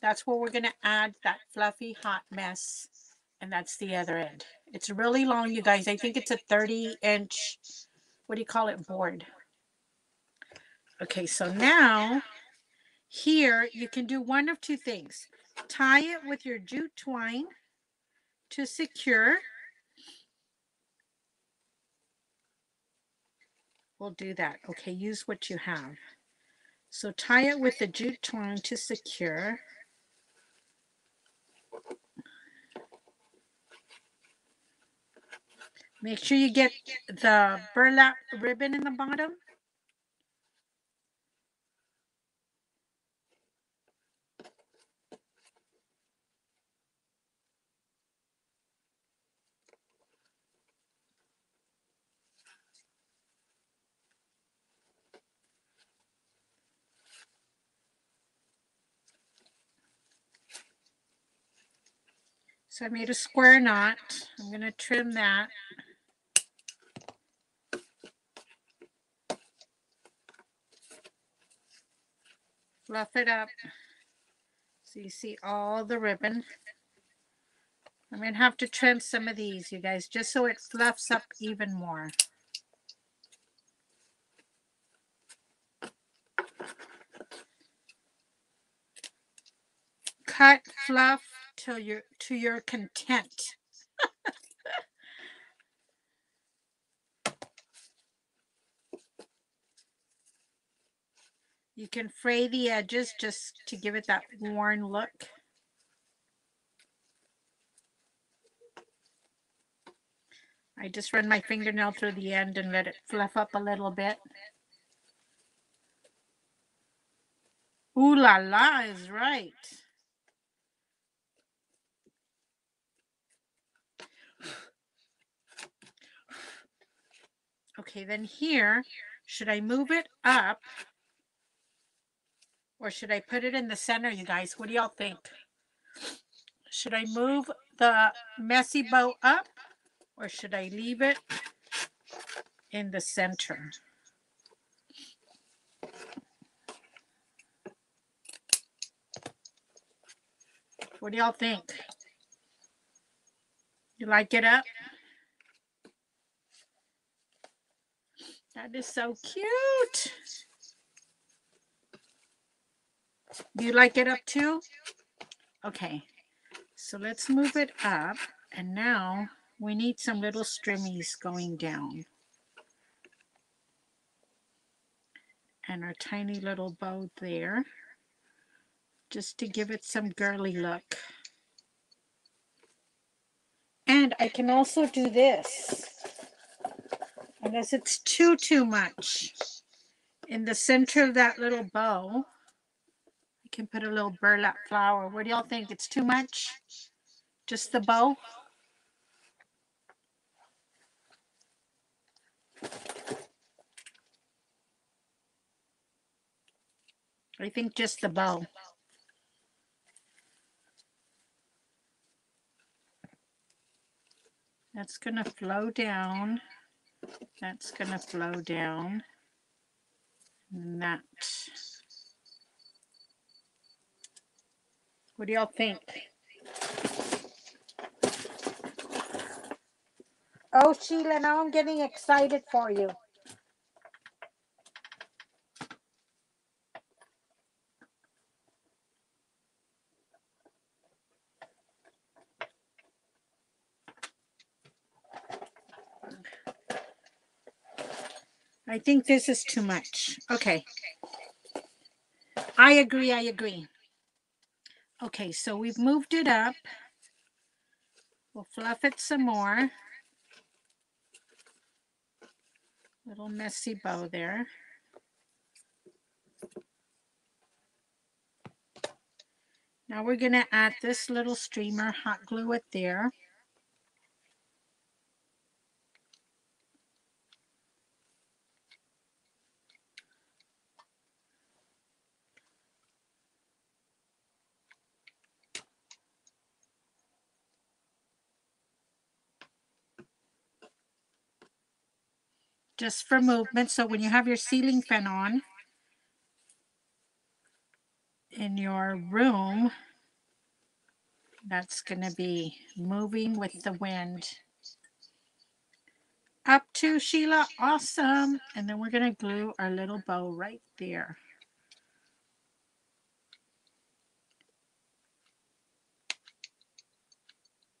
A: That's where we're going to add that fluffy hot mess. And that's the other end. It's really long, you guys. I think it's a 30-inch, what do you call it, board. Okay, so now here you can do one of two things. Tie it with your jute twine to secure. We'll do that. Okay, use what you have. So tie it with the jute twine to secure. Make sure you get the burlap ribbon in the bottom. So I made a square knot. I'm going to trim that. Fluff it up so you see all the ribbon. I'm going to have to trim some of these, you guys, just so it fluffs up even more. Cut, fluff till you're to your content. You can fray the edges just to give it that worn look. I just run my fingernail through the end and let it fluff up a little bit. Ooh la la is right. Okay, then here, should I move it up or should I put it in the center, you guys? What do y'all think? Should I move the messy bow up or should I leave it in the center? What do y'all think? You like it up? That is so cute. Do you like it up too? Okay, so let's move it up. And now we need some little strimmies going down. And our tiny little bow there, just to give it some girly look. And I can also do this, unless it's too much. In the center of that little bow, I can put a little burlap flower. What do y'all think? It's too much? Just the bow? I think just the bow. That's going to flow down. That's going to flow down. And that. What do y'all think? Oh, Sheila, now I'm getting excited for you. I think this is too much. Okay. I agree. I agree. Okay, so we've moved it up. We'll fluff it some more. Little messy bow there. Now we're going to add this little streamer, hot glue it there. Just for movement. So when you have your ceiling fan on in your room, that's going to be moving with the wind. Up to Sheila, awesome. And then we're going to glue our little bow right there.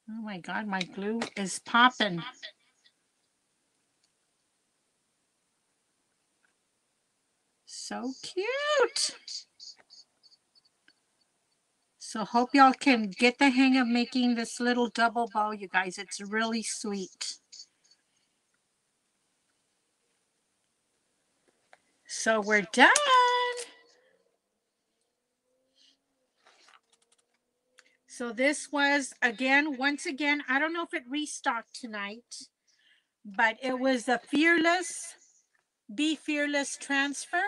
A: Oh my God, my glue is popping. So cute. So hope y'all can get the hang of making this little double bow, you guys. It's really sweet. So we're done. So this was, again, once again, I don't know if it restocked tonight, but it was the Fearless, Be Fearless transfer.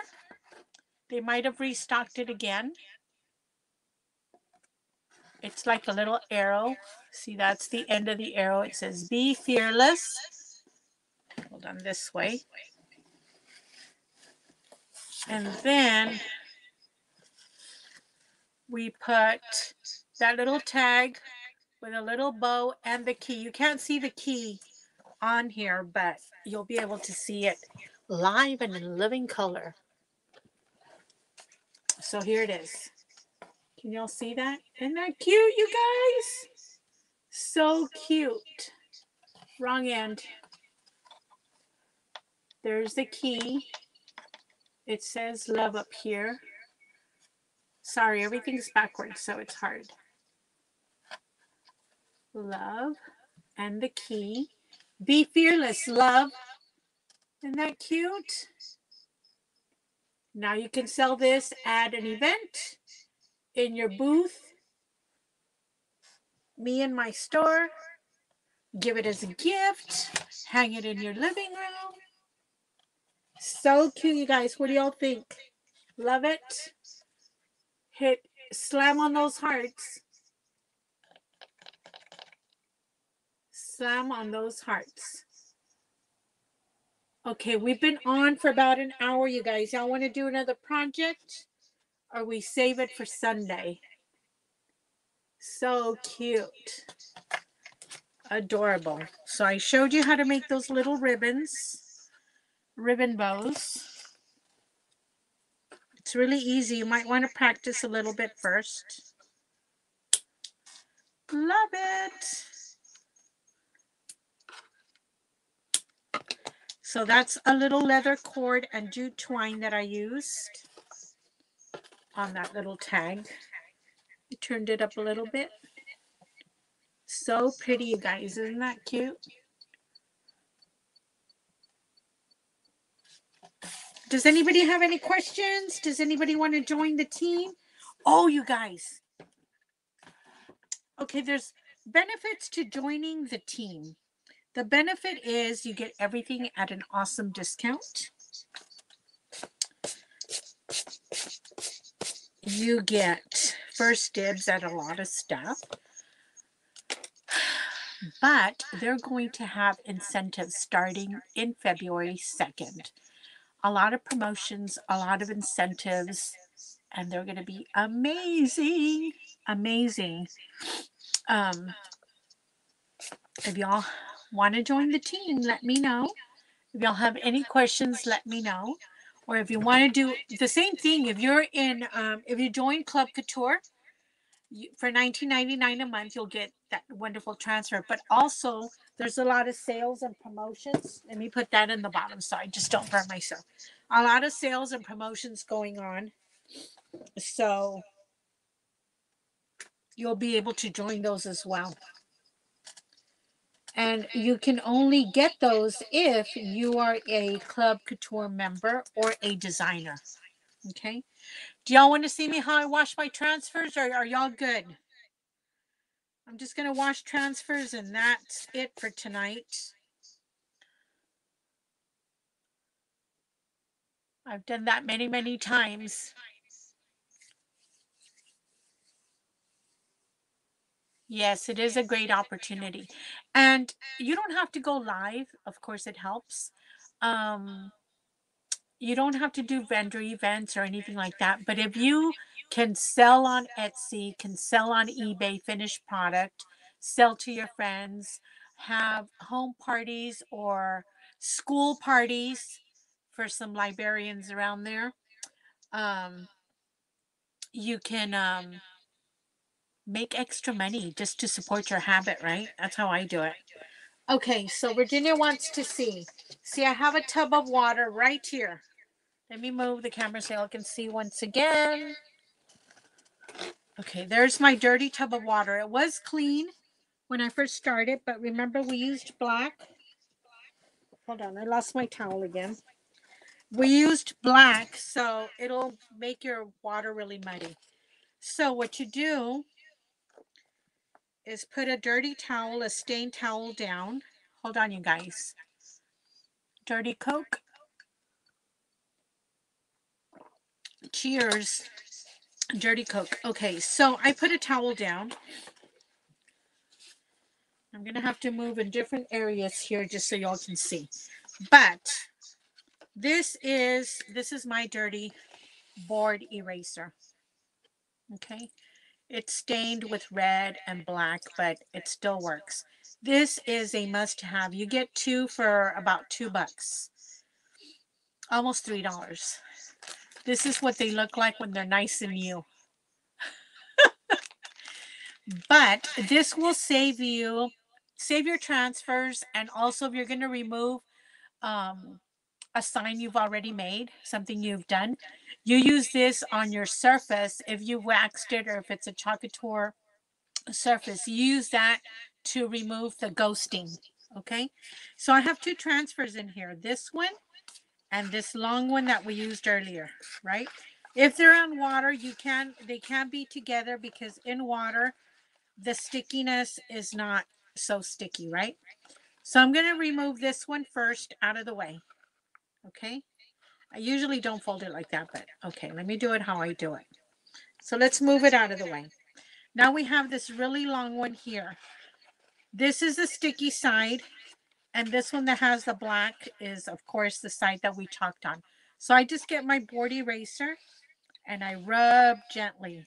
A: They might have restocked it again. It's like a little arrow. See, that's the end of the arrow. It says Be Fearless. Hold on, this way. And then we put that little tag with a little bow and the key. You can't see the key on here, but you'll be able to see it live and in living color. So here it is. Can y'all see that? Isn't that cute, you guys? So cute. Wrong end. There's the key. It says love up here. Sorry, everything's backwards, so it's hard. Love and the key. Be fearless, love. Isn't that cute? Now you can sell this at an event, in your booth, me in my store, give it as a gift, hang it in your living room. So cute, you guys. What do y'all think? Love it? Hit slam on those hearts. Slam on those hearts. Okay, we've been on for about an hour, you guys. Y'all want to do another project? Or we save it for Sunday? So cute. Adorable. So I showed you how to make those little ribbons, ribbon bows. It's really easy. You might want to practice a little bit first. Love it. So that's a little leather cord and jute twine that I used on that little tag. I turned it up a little bit. So pretty, you guys. Isn't that cute? Does anybody have any questions? Does anybody want to join the team? Oh, you guys. Okay, there's benefits to joining the team. The benefit is you get everything at an awesome discount. You get first dibs at a lot of stuff. But they're going to have incentives starting in February 2nd. A lot of promotions, a lot of incentives, and they're going to be amazing. Amazing. If y'all want to join the team, let me know. If y'all have any questions, let me know. Or if you want to do the same thing, if you're in, if you join Club Couture for $19.99 a month, you'll get that wonderful transfer. But also, there's a lot of sales and promotions. Let me put that in the bottom so I just don't burn myself. A lot of sales and promotions going on. So you'll be able to join those as well. And you can only get those if you are a Club Couture member or a designer. Okay. Do y'all want to see me how I wash my transfers, or are y'all good? I'm just going to wash transfers and that's it for tonight. I've done that many, many times. Yes, it is a great opportunity. And you don't have to go live. Of course, it helps. Um, you don't have to do vendor events or anything like that. But if you can sell on Etsy, can sell on eBay finished product, sell to your friends, have home parties or school parties for some librarians around there, um, you can make extra money just to support your habit, right? That's how I do it. Okay, so Virginia wants to see. See, I have a tub of water right here. Let me move the camera so y'all can see once again. Okay, there's my dirty tub of water. It was clean when I first started, but remember we used black. Hold on, I lost my towel again. We used black, so it'll make your water really muddy. So what you do is put a dirty towel, a stained towel down. Hold on, you guys. Dirty Coke. Cheers. Dirty Coke. Okay, so I put a towel down. I'm going to have to move in different areas here just so y'all can see. But this is my dirty board eraser. Okay. It's stained with red and black, but it still works. This is a must-have. You get two for about $2. Almost $3. This is what they look like when they're nice and new. But this will save your transfers, and also if you're going to remove a sign you've already made, something you've done, you use this on your surface. If you waxed it or if it's a Chalk Couture surface, you use that to remove the ghosting. Okay, so I have two transfers in here, this one and this long one that we used earlier, right? If they're on water, they can be together because in water the stickiness is not so sticky, right? So I'm going to remove this one first out of the way. Okay, I usually don't fold it like that, but okay, let me do it how I do it. So let's move it out of the way. Now we have this really long one here. This is the sticky side, and this one that has the black is, of course, the side that we chalked on. So I just get my board eraser and I rub gently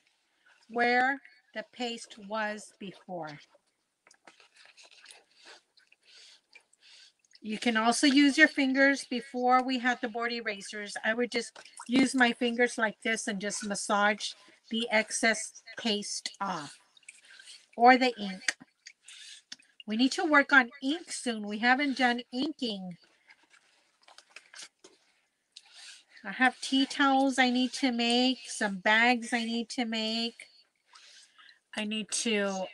A: where the paste was before. You can also use your fingers. Before we had the board erasers, I would just use my fingers like this and just massage the excess paste off, or the ink. We need to work on ink soon. We haven't done inking. I have tea towels I need to make, some bags I need to make. I need to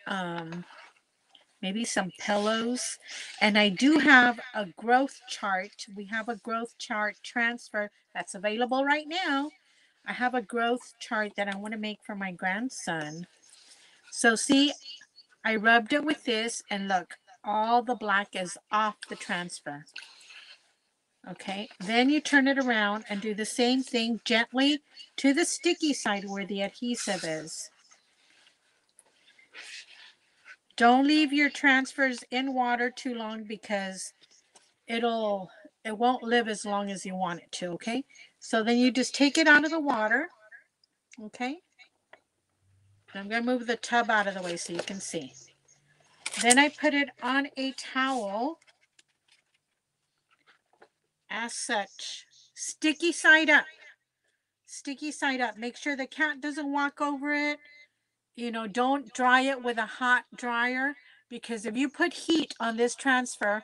A: maybe some pillows. And I do have a growth chart. We have a growth chart transfer that's available right now. I have a growth chart that I want to make for my grandson. So see, I rubbed it with this and look, all the black is off the transfer. Okay, then you turn it around and do the same thing gently to the sticky side where the adhesive is. Don't leave your transfers in water too long because it won't live as long as you want it to, okay? So then you just take it out of the water, okay? I'm going to move the tub out of the way so you can see. Then I put it on a towel as such. Sticky side up. Sticky side up. Make sure the cat doesn't walk over it. you know, don't dry it with a hot dryer, because if you put heat on this transfer,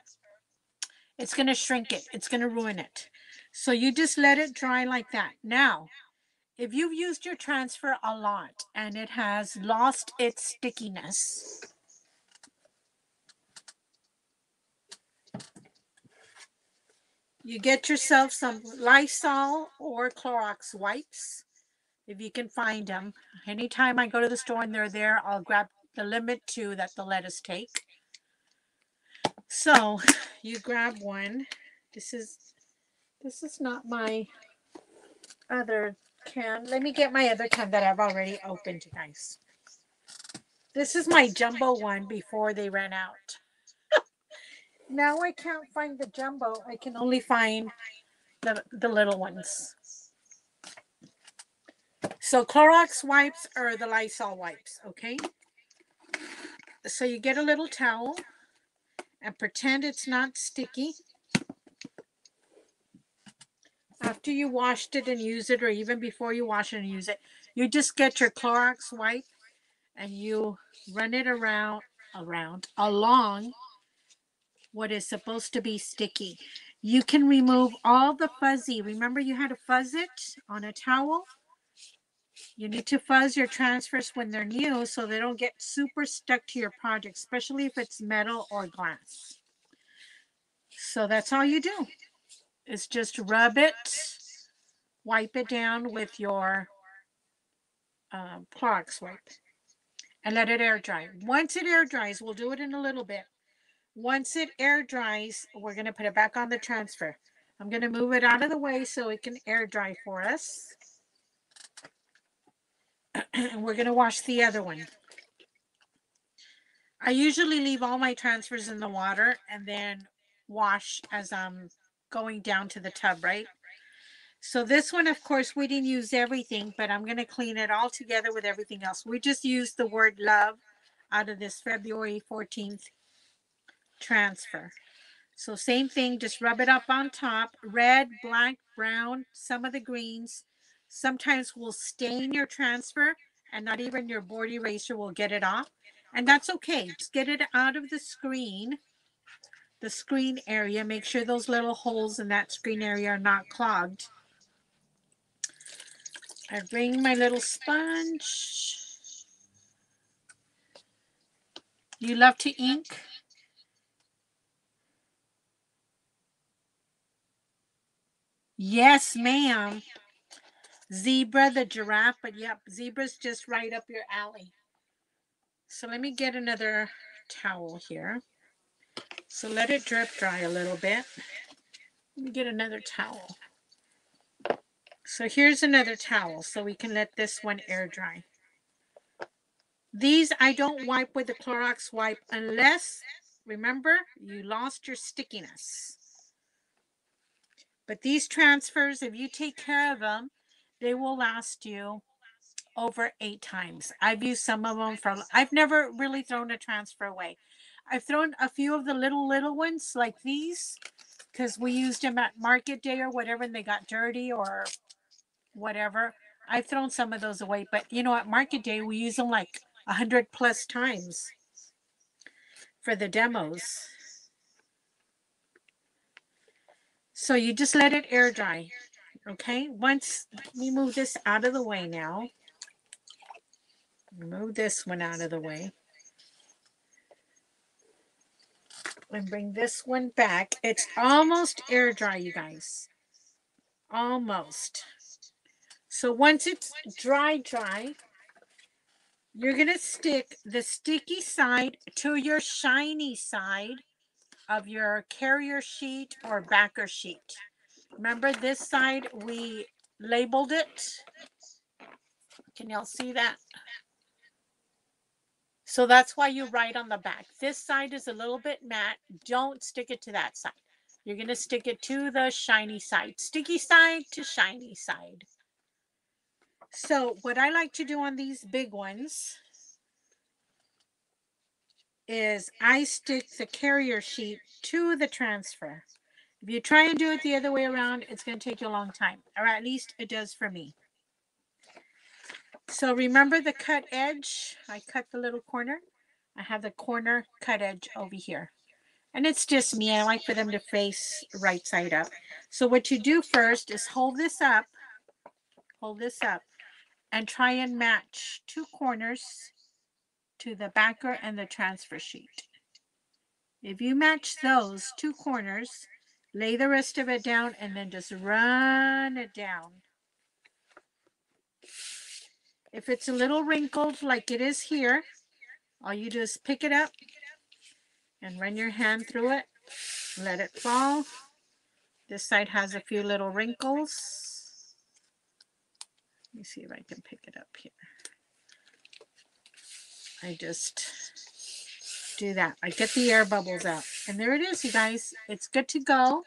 A: it's going to shrink it. It's going to ruin it. So you just let it dry like that. Now, if you've used your transfer a lot and it has lost its stickiness, you get yourself some Lysol or Clorox wipes, if you can find them. Anytime I go to the store and they're there, I'll grab the limit 2 that they'll let us take. So you grab one. This is not my other can. Let me get my other can that I've already opened, you guys. This is my jumbo one before they ran out. Now I can't find the jumbo. I can only find the little ones. So Clorox wipes or the Lysol wipes, okay? So you get a little towel and pretend it's not sticky. After you washed it and use it, or even before you wash it and use it, you just get your Clorox wipe and you run it along what is supposed to be sticky. You can remove all the fuzzy. Remember, you had to fuzz it on a towel. You need to fuzz your transfers when they're new so they don't get super stuck to your project, especially if it's metal or glass. So that's all you do. Is just rub it, wipe it down with your Clorox wipe, and let it air dry. Once it air dries, we'll do it in a little bit. Once it air dries, we're going to put it back on the transfer. I'm going to move it out of the way so it can air dry for us. And we're going to wash the other one. I usually leave all my transfers in the water and then wash as I'm going down to the tub, right? So this one, of course, we didn't use everything, but I'm going to clean it all together with everything else. We just used the word love out of this February 14th transfer. So same thing, just rub it up on top. Red, black, brown, some of the greens. Sometimes will stain your transfer and not even your board eraser will get it off. And that's okay. Just get it out of the screen area. Make sure those little holes in that screen area are not clogged. I bring my little sponge. You love to ink? Yes, ma'am. Zebra, the giraffe, but yep, zebra's just right up your alley. So let me get another towel here. So let it drip dry a little bit. Let me get another towel. So here's another towel so we can let this one air dry. These I don't wipe with the Clorox wipe unless, remember, you lost your stickiness. But these transfers, if you take care of them, they will last you over 8 times. I've used some of them for, I've never really thrown a transfer away. I've thrown a few of the little ones like these because we used them at market day or whatever and they got dirty or whatever. I've thrown some of those away, but you know, at market day, we use them like 100+ times for the demos. So you just let it air dry. Okay, once we move this out of the way now, move this one out of the way. And bring this one back. It's almost air dry, you guys. Almost. So once it's dry, you're going to stick the sticky side to your shiny side of your carrier sheet or backer sheet. Remember this side, we labeled it. Can y'all see that? So that's why you write on the back. This side is a little bit matte. Don't stick it to that side. You're going to stick it to the shiny side. Sticky side to shiny side. So what I like to do on these big ones is I stick the carrier sheet to the transfer. If you try and do it the other way around, it's going to take you a long time. Or at least it does for me. So remember the cut edge? I cut the little corner. I have the corner cut edge over here. And it's just me. I like for them to face right side up. So what you do first is hold this up, and try and match two corners to the backer and the transfer sheet. If you match those two corners, lay the rest of it down and then just run it down. If it's a little wrinkled like it is here, all you do is pick it up and run your hand through it. Let it fall. This side has a few little wrinkles. Let me see if I can pick it up here. I just do that. I get the air bubbles out. And there it is, you guys. It's good to go.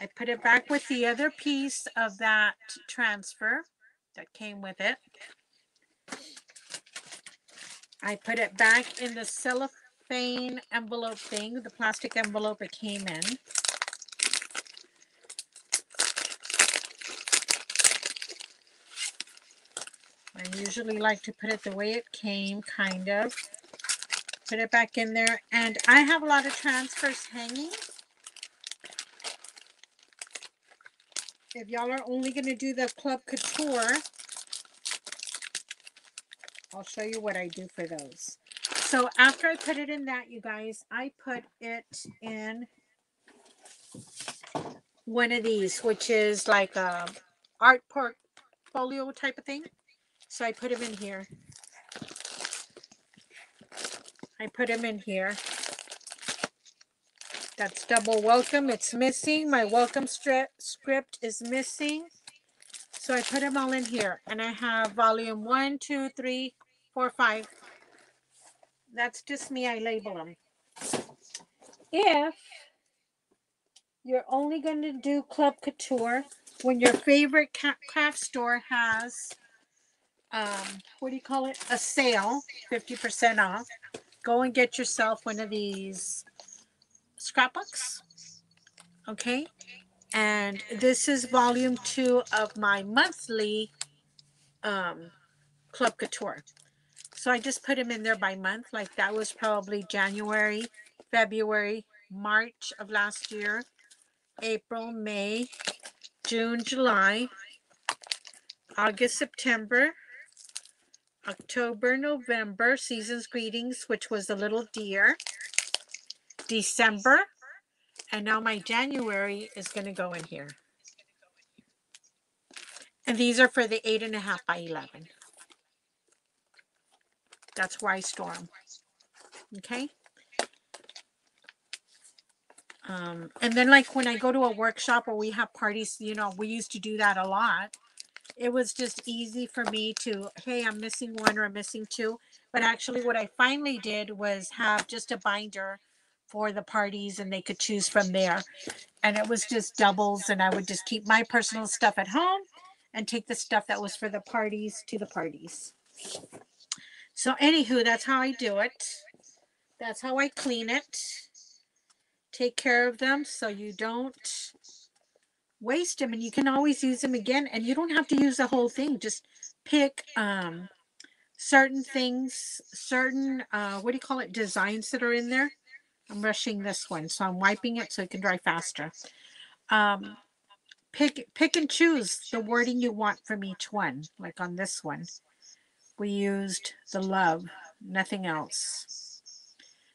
A: I put it back with the other piece of that transfer that came with it. I put it back in the cellophane envelope thing, the plastic envelope it came in. I usually like to put it the way it came, kind of. Put it back in there. And I have a lot of transfers hanging. If y'all are only going to do the Club Couture, I'll show you what I do for those. So after I put it in that, you guys, I put it in one of these, which is like a art portfolio type of thing. So I put them in here. That's double welcome. It's missing. My welcome script is missing. So I put them all in here. And I have volume 1, 2, 3, 4, 5. That's just me. I label them. If you're only going to do Club Couture when your favorite craft store has, what do you call it? A sale, 50% off. Go and get yourself one of these scrapbooks. Okay. And this is volume 2 of my monthly Club Couture. So I just put them in there by month. Like that was probably January, February, March of last year, April, May, June, July, August, September, October, November, Season's Greetings, which was a little deer, December, and now my January is going to go in here. And these are for the 8.5 by 11. That's where I store them. Okay. And then like when I go to a workshop or we have parties, you know, we used to do that a lot. It was just easy for me to, hey, I'm missing one or I'm missing two. But actually what I finally did was have just a binder for the parties and they could choose from there. And it was just doubles and I would just keep my personal stuff at home and take the stuff that was for the parties to the parties. So anywho, that's how I do it. That's how I clean it. Take care of them so you don't waste them, and you can always use them again, and you don't have to use the whole thing. Just pick certain things, certain what do you call it, designs that are in there. I'm rushing this one, so I'm wiping it so it can dry faster. Pick and choose the wording you want from each one. Like on this one, we used the love, nothing else.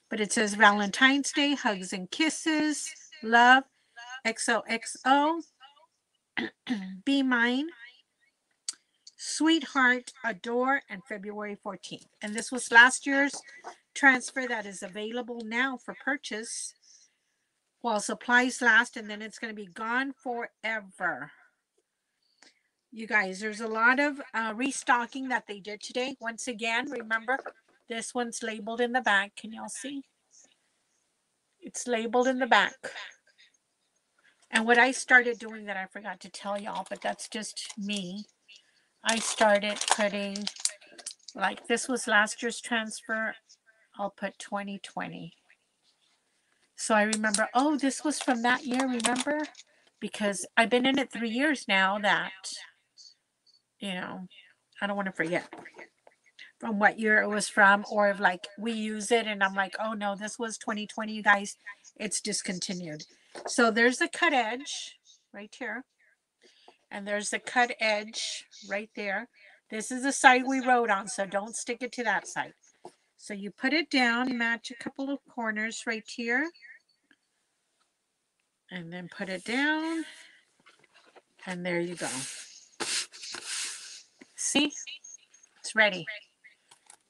A: But it says Valentine's Day, hugs and kisses, love, XOXO, be mine, sweetheart, adore, and February 14th. And this was last year's transfer that is available now for purchase while supplies last, and then it's going to be gone forever. You guys, there's a lot of restocking that they did today. Once again, remember, this one's labeled in the back. Can y'all see? It's labeled in the back. And what I started doing that I forgot to tell y'all, but that's just me. I started putting, like this was last year's transfer, I'll put 2020. So I remember, oh, this was from that year, remember? Because I've been in it 3 years now that, you know, I don't want to forget from what year it was from, or if like we use it and I'm like, oh no, this was 2020, you guys, it's discontinued. So there's the cut edge right here. And there's the cut edge right there. This is the side we wrote on, so don't stick it to that side. So you put it down, match a couple of corners right here. And then put it down. And there you go. See? It's ready.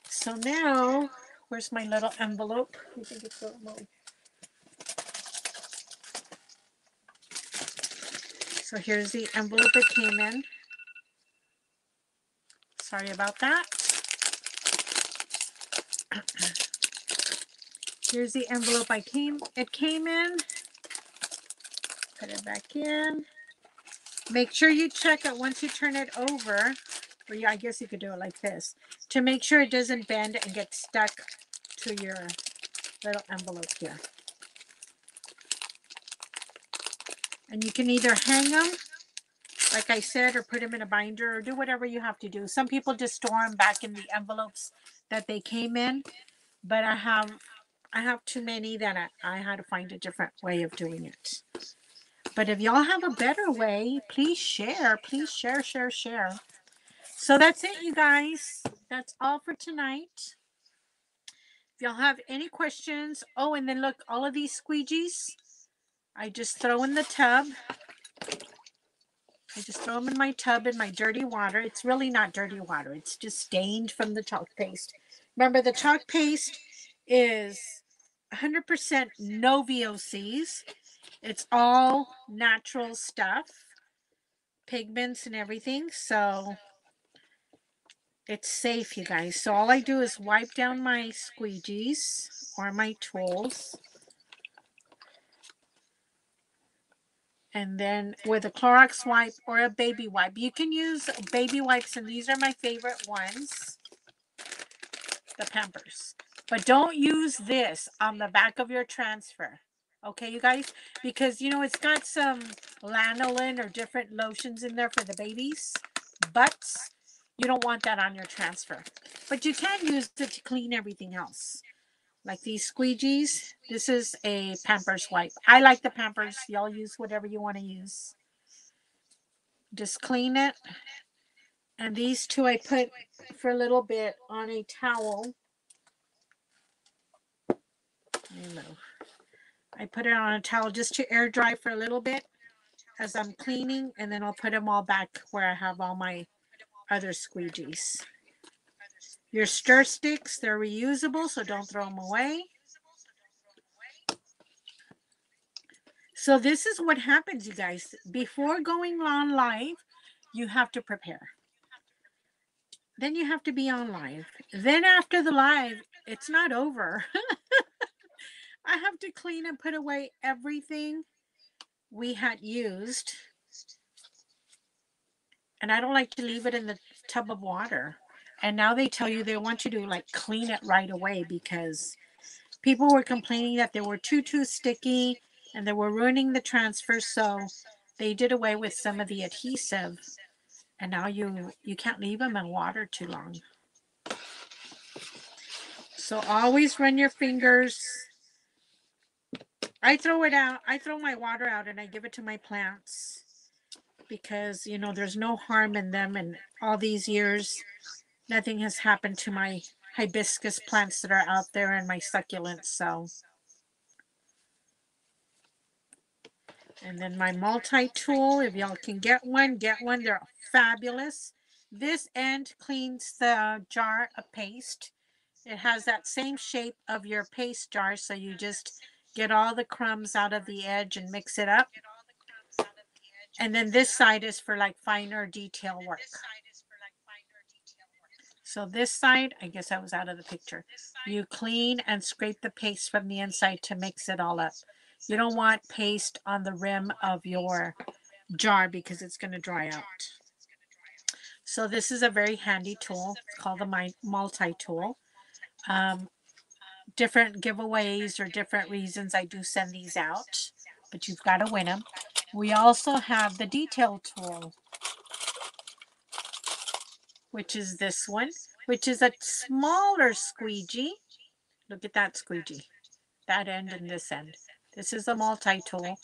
A: So now, where's my little envelope? I think it's a little. So here's the envelope it came in. Sorry about that. Here's the envelope it came in. Put it back in. Make sure you check it once you turn it over, or I guess you could do it like this, to make sure it doesn't bend and get stuck to your little envelope here. And you can either hang them, like I said, or put them in a binder, or do whatever you have to do. Some people just store them back in the envelopes that they came in, but I have too many that I had to find a different way of doing it. But if y'all have a better way, please share. Please share, share, share. So that's it, you guys. That's all for tonight. If y'all have any questions, oh, and then look, all of these squeegees, I just throw in the tub. I just throw them in my tub in my dirty water. It's really not dirty water. It's just stained from the chalk paste. Remember, the chalk paste is 100% no VOCs. It's all natural stuff, pigments and everything. So it's safe, you guys. So all I do is wipe down my squeegees or my tools. And then with a Clorox wipe or a baby wipe. You can use baby wipes, and these are my favorite ones. The Pampers. But don't use this on the back of your transfer. Okay, you guys? Because, you know, it's got some lanolin or different lotions in there for the babies. But you don't want that on your transfer. But you can use it to clean everything else. Like these squeegees. This is a Pampers wipe. I like the Pampers. Y'all use whatever you want to use. Just clean it. And these two I put for a little bit on a towel. I put it on a towel just to air dry for a little bit as I'm cleaning. And then I'll put them all back where I have all my other squeegees. Your stir sticks, they're reusable, so don't throw them away. So this is what happens, you guys. Before going on live, you have to prepare. Then you have to be on live. Then after the live, it's not over. I have to clean and put away everything we had used. And I don't like to leave it in the tub of water. And now they tell you they want you to like clean it right away because people were complaining that they were too sticky and they were ruining the transfer. So they did away with some of the adhesive. And now you can't leave them in water too long. So always run your fingers. I throw it out. I throw my water out and I give it to my plants because, you know, there's no harm in them. And all these years, nothing has happened to my hibiscus plants that are out there and my succulents. So, and then my multi-tool, if y'all can get one, get one. They're fabulous. This end cleans the jar of paste. It has that same shape of your paste jar, so you just get all the crumbs out of the edge and mix it up. And then this side is for like finer detail work. So this side, I guess I was out of the picture. You clean and scrape the paste from the inside to mix it all up. You don't want paste on the rim of your jar because it's going to dry out. So this is a very handy tool. It's called the multi-tool. Different giveaways or different reasons I do send these out, but you've got to win them. We also have the detail tool, which is this one, which is a smaller squeegee. Look at that squeegee, that end and this end. This is a multi-tool,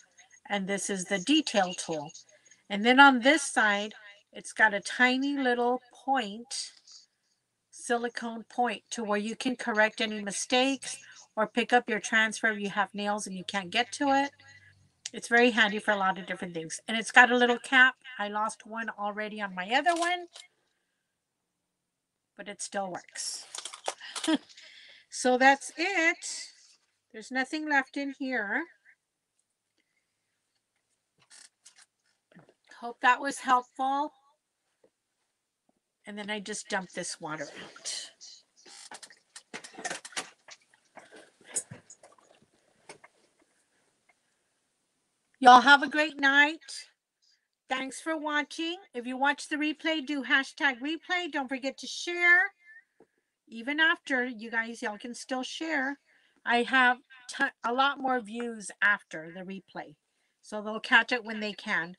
A: and this is the detail tool. And then on this side, it's got a tiny little point, silicone point, to where you can correct any mistakes or pick up your transfer if you have nails and you can't get to it. It's very handy for a lot of different things. And it's got a little cap. I lost one already on my other one, but it still works. So that's it. There's nothing left in here. Hope that was helpful. And then I just dump this water out. Y'all have a great night. Thanks for watching. If you watch the replay, do hashtag replay. Don't forget to share. Even after, you guys, y'all can still share. I have a lot more views after the replay. So they'll catch it when they can.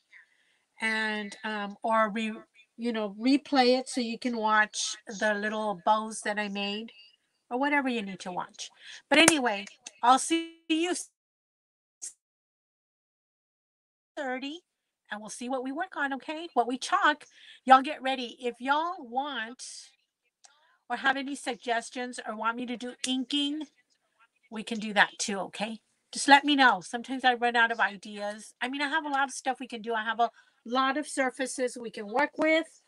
A: And, or replay it so you can watch the little bows that I made or whatever you need to watch. But anyway, I'll see you 30 and we'll see what we work on, okay? What we chalk. Y'all get ready. If y'all want or have any suggestions or want me to do inking, we can do that too, okay? Just let me know. Sometimes I run out of ideas. I mean, I have a lot of stuff we can do. I have a lot of surfaces we can work with.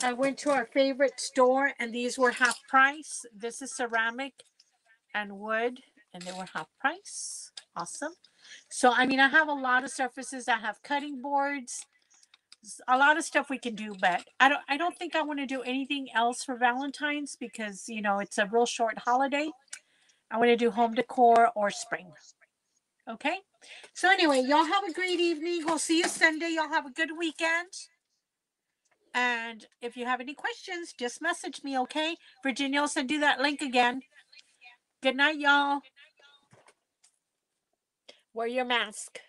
A: I went to our favorite store and these were half price. This is ceramic and wood and they were half price. Awesome. So, I mean, I have a lot of surfaces. I have cutting boards, a lot of stuff we can do, but I don't think I want to do anything else for Valentine's because, it's a real short holiday. I want to do home decor or spring. Okay. So anyway, y'all have a great evening. We'll see you Sunday. Y'all have a good weekend. And if you have any questions, just message me, okay? Virginia will send you that link again. Good night, y'all. Wear your mask.